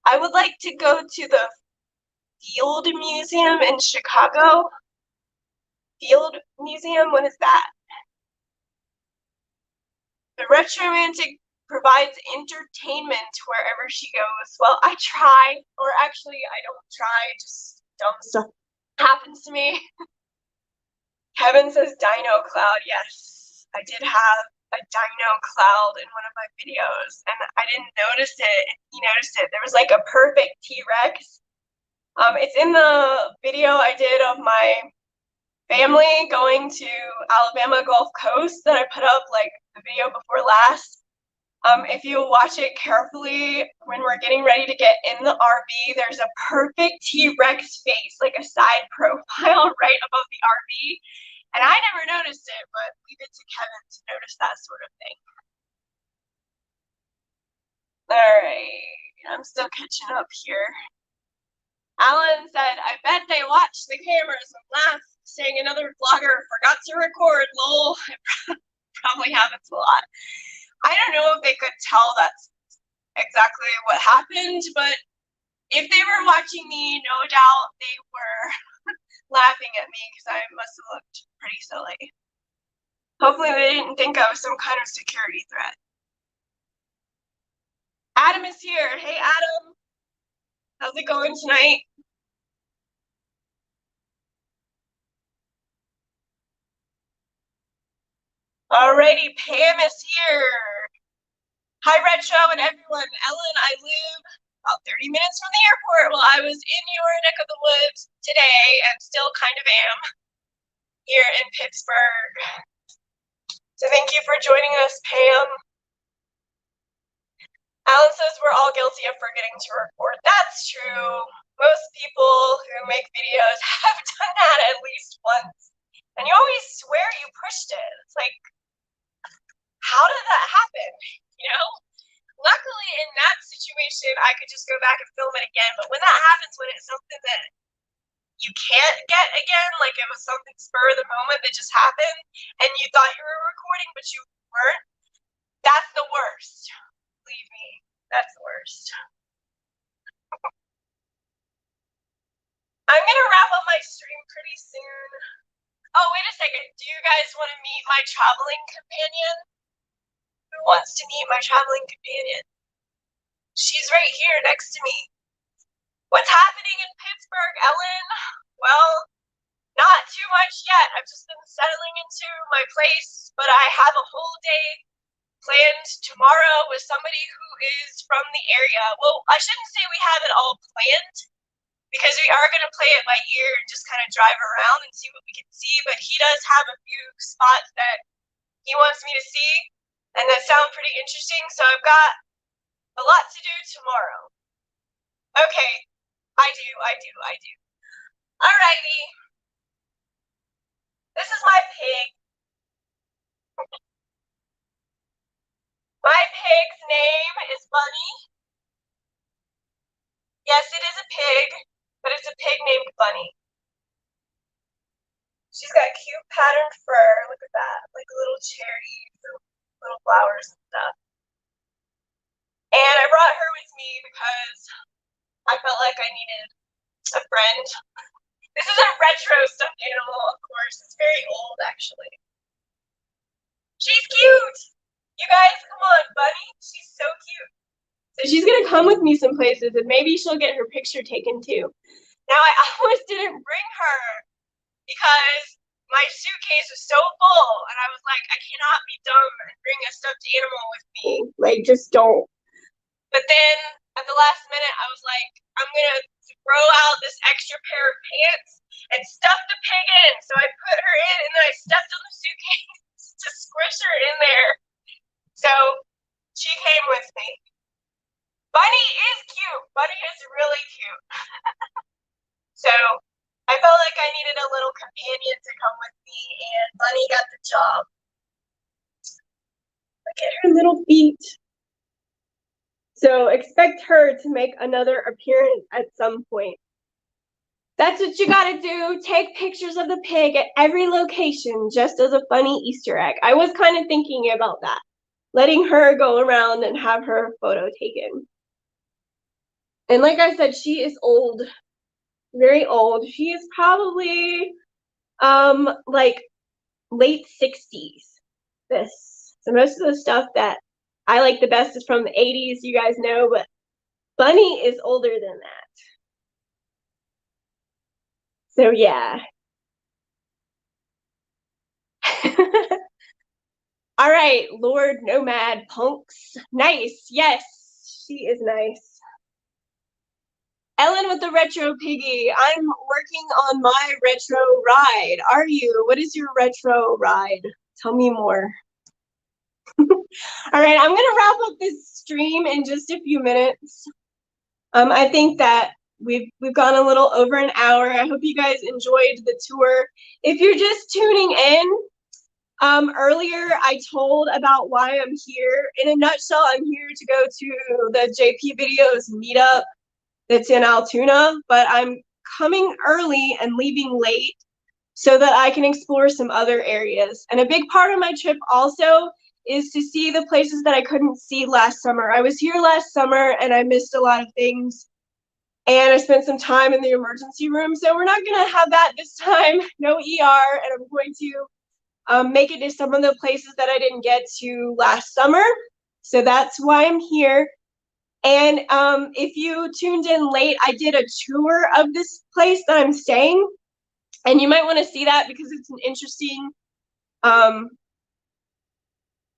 I would like to go to the Field Museum in Chicago. Field Museum, what is that? The Retromantic provides entertainment wherever she goes. Well, I try, or actually I don't try, just dumb stuff happens to me. Kevin says Dino Cloud. Yes, I did have a dino cloud in one of my videos, and I didn't notice it. He noticed it. There was like a perfect T-Rex. It's in the video I did of my family going to Alabama Gulf Coast that I put up like the video before last. If you watch it carefully, when we're getting ready to get in the RV, there's a perfect T-Rex face, like a side profile right above the RV. And I never noticed it, but leave it to Kevin to notice that sort of thing. All right, I'm still catching up here. Alan said, I bet they watch the cameras and laugh, saying another vlogger forgot to record, lol. It probably happens a lot. I don't know if they could tell that's exactly what happened, but if they were watching me, no doubt they were laughing at me because I must have looked pretty silly. Hopefully they didn't think I was some kind of security threat. Adam is here. Hey, Adam. How's it going tonight? Alrighty, Pam is here. Hi, Retro and everyone. Ellen, I live about 30 minutes from the airport. Well, I was in your neck of the woods today and still kind of am here in Pittsburgh. So thank you for joining us, Pam. Alan says we're all guilty of forgetting to record. That's true. Most people who make videos have done that at least once. And you always swear you pushed it. It's like, how did that happen? You know? Luckily, in that go back and film it again. But when that happens, when it's something that you can't get again, like it was something spur of the moment that just happened, and you thought you were recording, but you weren't, that's the worst. Believe me, that's the worst. I'm gonna wrap up my stream pretty soon. Oh, wait a second. Do you guys want to meet my traveling companion? Who wants to meet my traveling companion? She's right here next to me. What's happening in Pittsburgh, Ellen? Well, not too much yet. I've just been settling into my place, but I have a whole day planned tomorrow with somebody who is from the area. Well, I shouldn't say we have it all planned, because we are going to play it by ear and just kind of drive around and see what we can see, but he does have a few spots that he wants me to see, and that sound pretty interesting, so I've got a lot to do tomorrow. Okay, I do. Alrighty. This is my pig. My pig's name is Bunny. Yes, it is a pig, but it's a pig named Bunny. She's got cute patterned fur. Look at that, like little cherries, little flowers and stuff. And I brought her with me because I felt like I needed a friend. This is a retro stuffed animal, of course. It's very old, actually. She's cute. You guys, come on, Bunny. She's so cute. So she's gonna come with me some places, and maybe she'll get her picture taken too. Now, I almost didn't bring her because my suitcase was so full, and I was like, I cannot be dumb and bring a stuffed animal with me. Like, just don't. But then, at the last minute, I was like, I'm gonna throw out this extra pair of pants and stuff the pig in. So I put her in, and then I stuffed on the suitcase to squish her in there. So she came with me. Bunny is cute. Bunny is really cute. So I felt like I needed a little companion to come with me, and Bunny got the job. Look at her little feet. So expect her to make another appearance at some point. That's what you gotta do. Take pictures of the pig at every location, just as a funny Easter egg. I was kind of thinking about that. Letting her go around and have her photo taken. And like I said, she is old. Very old. She is probably like late 60s. So most of the stuff that I like the best is from the 80s, you guys know, but Bunny is older than that. So yeah. All right, Lord Nomad Punks. Nice. Yes, she is nice. Ellen with the retro piggy. I'm working on my retro ride. Are you? What is your retro ride? Tell me more. All right, I'm gonna wrap up this stream in just a few minutes. I think that we've gone a little over an hour. I hope you guys enjoyed the tour. If you're just tuning in, earlier I told about why I'm here. In a nutshell, I'm here to go to the JP Videos meetup that's in Altoona, but I'm coming early and leaving late so that I can explore some other areas. And a big part of my trip also is to see the places that I couldn't see last summer. I was here last summer and I missed a lot of things, and I spent some time in the emergency room, so we're not gonna have that this time. No ER, and I'm going to make it to some of the places that I didn't get to last summer. So that's why I'm here. And if you tuned in late, I did a tour of this place that I'm staying, and you might want to see that because it's an interesting,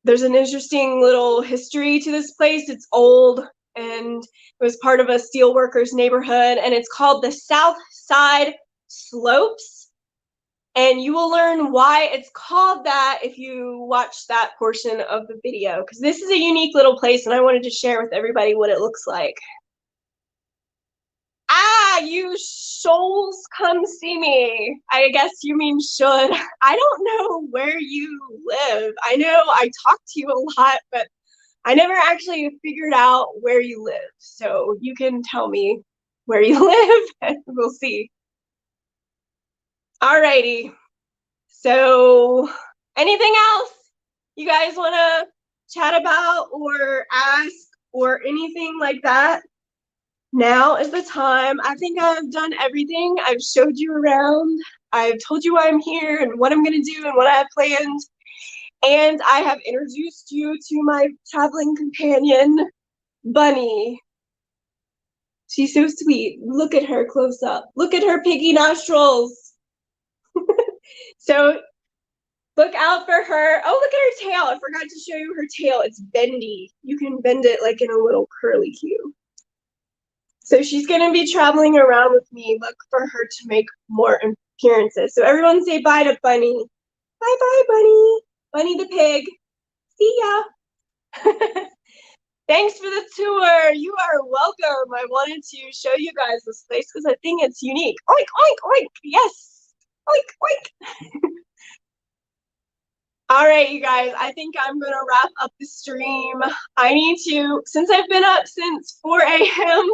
there's an interesting little history to this place. It's old, and it was part of a steelworkers neighborhood, and it's called the South Side Slopes. And you will learn why it's called that if you watch that portion of the video, because this is a unique little place and I wanted to share with everybody what it looks like. Ah, you shoals, come see me. I guess you mean should. I don't know where you live. I know I talk to you a lot, but I never actually figured out where you live, so you can tell me where you live and we'll see. Alrighty, so anything else you guys want to chat about or ask or anything like that? Now is the time. I think I've done everything. I've showed you around. I've told you why I'm here and what I'm going to do and what I have planned. And I have introduced you to my traveling companion, Bunny. She's so sweet. Look at her close up. Look at her piggy nostrils. So look out for her. Oh, look at her tail. I forgot to show you her tail. It's bendy. You can bend it like in a little curly cue. So she's going to be traveling around with me. Look for her to make more appearances. So everyone say bye to Bunny. Bye-bye, Bunny. Bunny the pig. See ya. Thanks for the tour. You are welcome. I wanted to show you guys this place because I think it's unique. Oink, oink, oink. Yes. Oink, oink. All right, you guys, I think I'm going to wrap up the stream. I need to, since I've been up since 4 a.m.,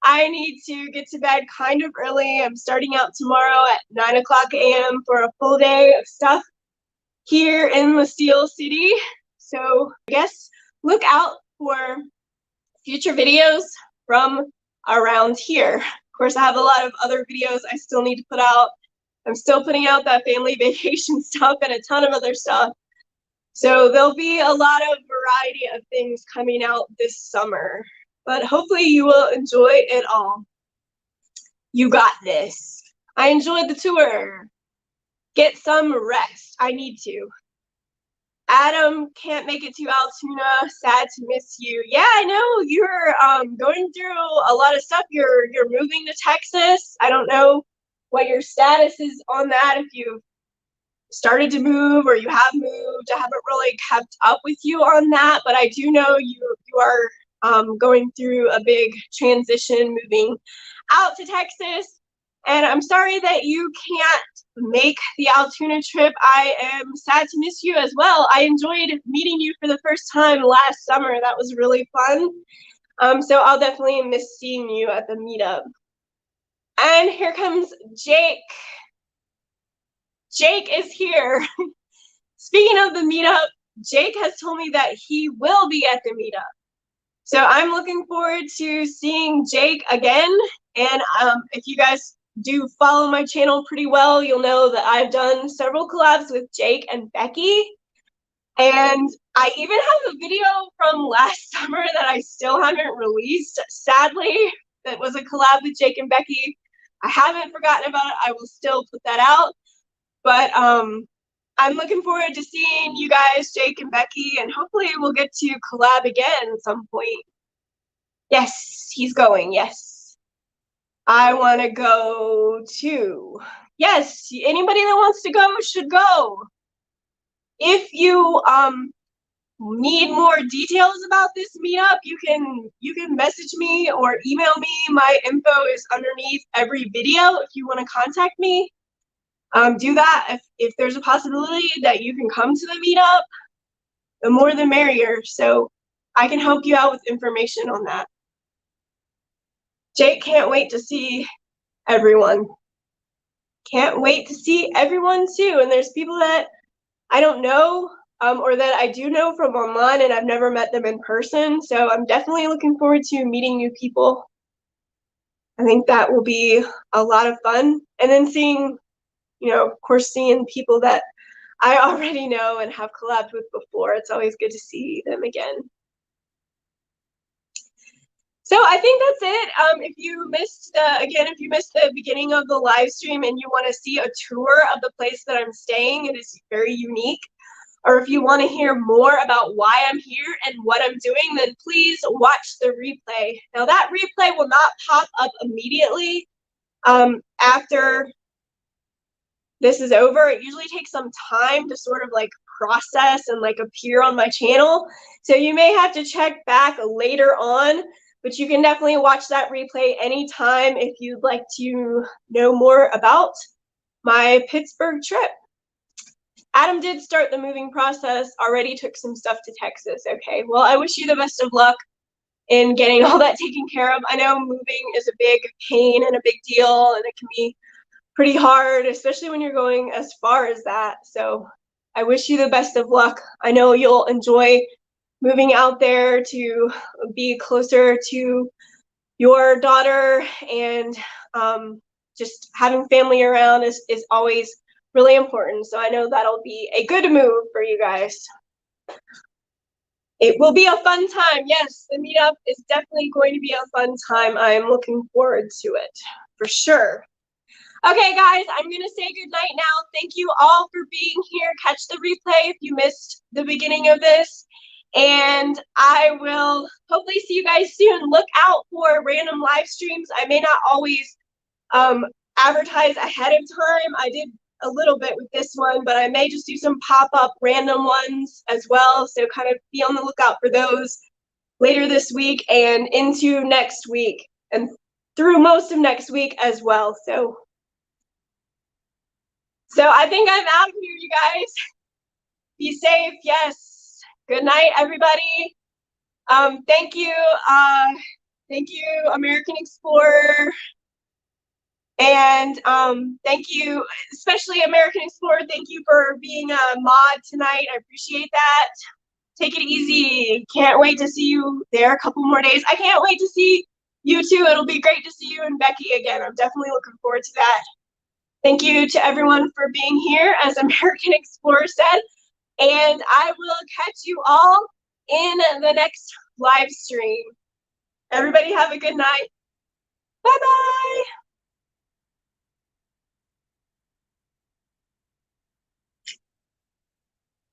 I need to get to bed kind of early. I'm starting out tomorrow at 9 o'clock a.m. for a full day of stuff here in the Steel City. So I guess look out for future videos from around here. Of course, I have a lot of other videos I still need to put out. I'm still putting out that family vacation stuff and a ton of other stuff. So there'll be a lot of variety of things coming out this summer. But hopefully you will enjoy it all. You got this. I enjoyed the tour. Get some rest. I need to. Adam can't make it to Altoona. Sad to miss you. Yeah, I know you're going through a lot of stuff. You're moving to Texas. I don't know what your status is on that. If you've started to move or you have moved, I haven't really kept up with you on that. But I do know you are going through a big transition, moving out to Texas. And I'm sorry that you can't make the Altoona trip. I am sad to miss you as well. I enjoyed meeting you for the first time last summer. That was really fun. So I'll definitely miss seeing you at the meetup. And here comes Jake. Jake is here. Speaking of the meetup, Jake has told me that he will be at the meetup. So I'm looking forward to seeing Jake again. And if you guys do follow my channel pretty well, you'll know that I've done several collabs with Jake and Becky. And I even have a video from last summer that I still haven't released, sadly. That was a collab with Jake and Becky. I haven't forgotten about it. I will still put that out. But I'm looking forward to seeing you guys, Jake and Becky, and hopefully we'll get to collab again at some point. Yes, he's going, yes. I want to go too. Yes, anybody that wants to go should go. If you need more details about this meetup, you can message me or email me. My info is underneath every video if you want to contact me. Do that. If there's a possibility that you can come to the meetup, the more the merrier. So I can help you out with information on that. Jake can't wait to see everyone. Can't wait to see everyone too. And there's people that I don't know or that I do know from online and I've never met them in person. So I'm definitely looking forward to meeting new people. I think that will be a lot of fun. And then seeing, you know, of course, seeing people that I already know and have collabed with before. It's always good to see them again. So I think that's it. If you missed the beginning of the live stream and you want to see a tour of the place that I'm staying, it is very unique. Or if you want to hear more about why I'm here and what I'm doing, then please watch the replay. Now that replay will not pop up immediately after this is over. It usually takes some time to sort of like process and like appear on my channel. So you may have to check back later on. But you can definitely watch that replay anytime if you'd like to know more about my Pittsburgh trip. Adam did start the moving process, already took some stuff to Texas. Okay, well, I wish you the best of luck in getting all that taken care of. I know moving is a big pain and a big deal, and it can be pretty hard, especially when you're going as far as that. So I wish you the best of luck. I know you'll enjoy moving out there to be closer to your daughter, and just having family around is always really important. So I know that'll be a good move for you guys. It will be a fun time. Yes, the meetup is definitely going to be a fun time. I'm looking forward to it for sure. Okay, guys, I'm going to say goodnight now. Thank you all for being here. Catch the replay if you missed the beginning of this. And I will hopefully see you guys soon. Look out for random live streams. I may not always advertise ahead of time. I did a little bit with this one, but I may just do some pop-up random ones as well. So kind of be on the lookout for those later this week and into next week and through most of next week as well. So I think I'm out of here, you guys. Be safe. Yes. Good night, everybody. Thank you. Thank you, American Explorer. And thank you, especially American Explorer. Thank you for being a mod tonight. I appreciate that. Take it easy. Can't wait to see you there a couple more days. I can't wait to see you too. It'll be great to see you and Becky again. I'm definitely looking forward to that. Thank you to everyone for being here, as American Explorer said. And I will catch you all in the next live stream. Everybody have a good night. Bye-bye.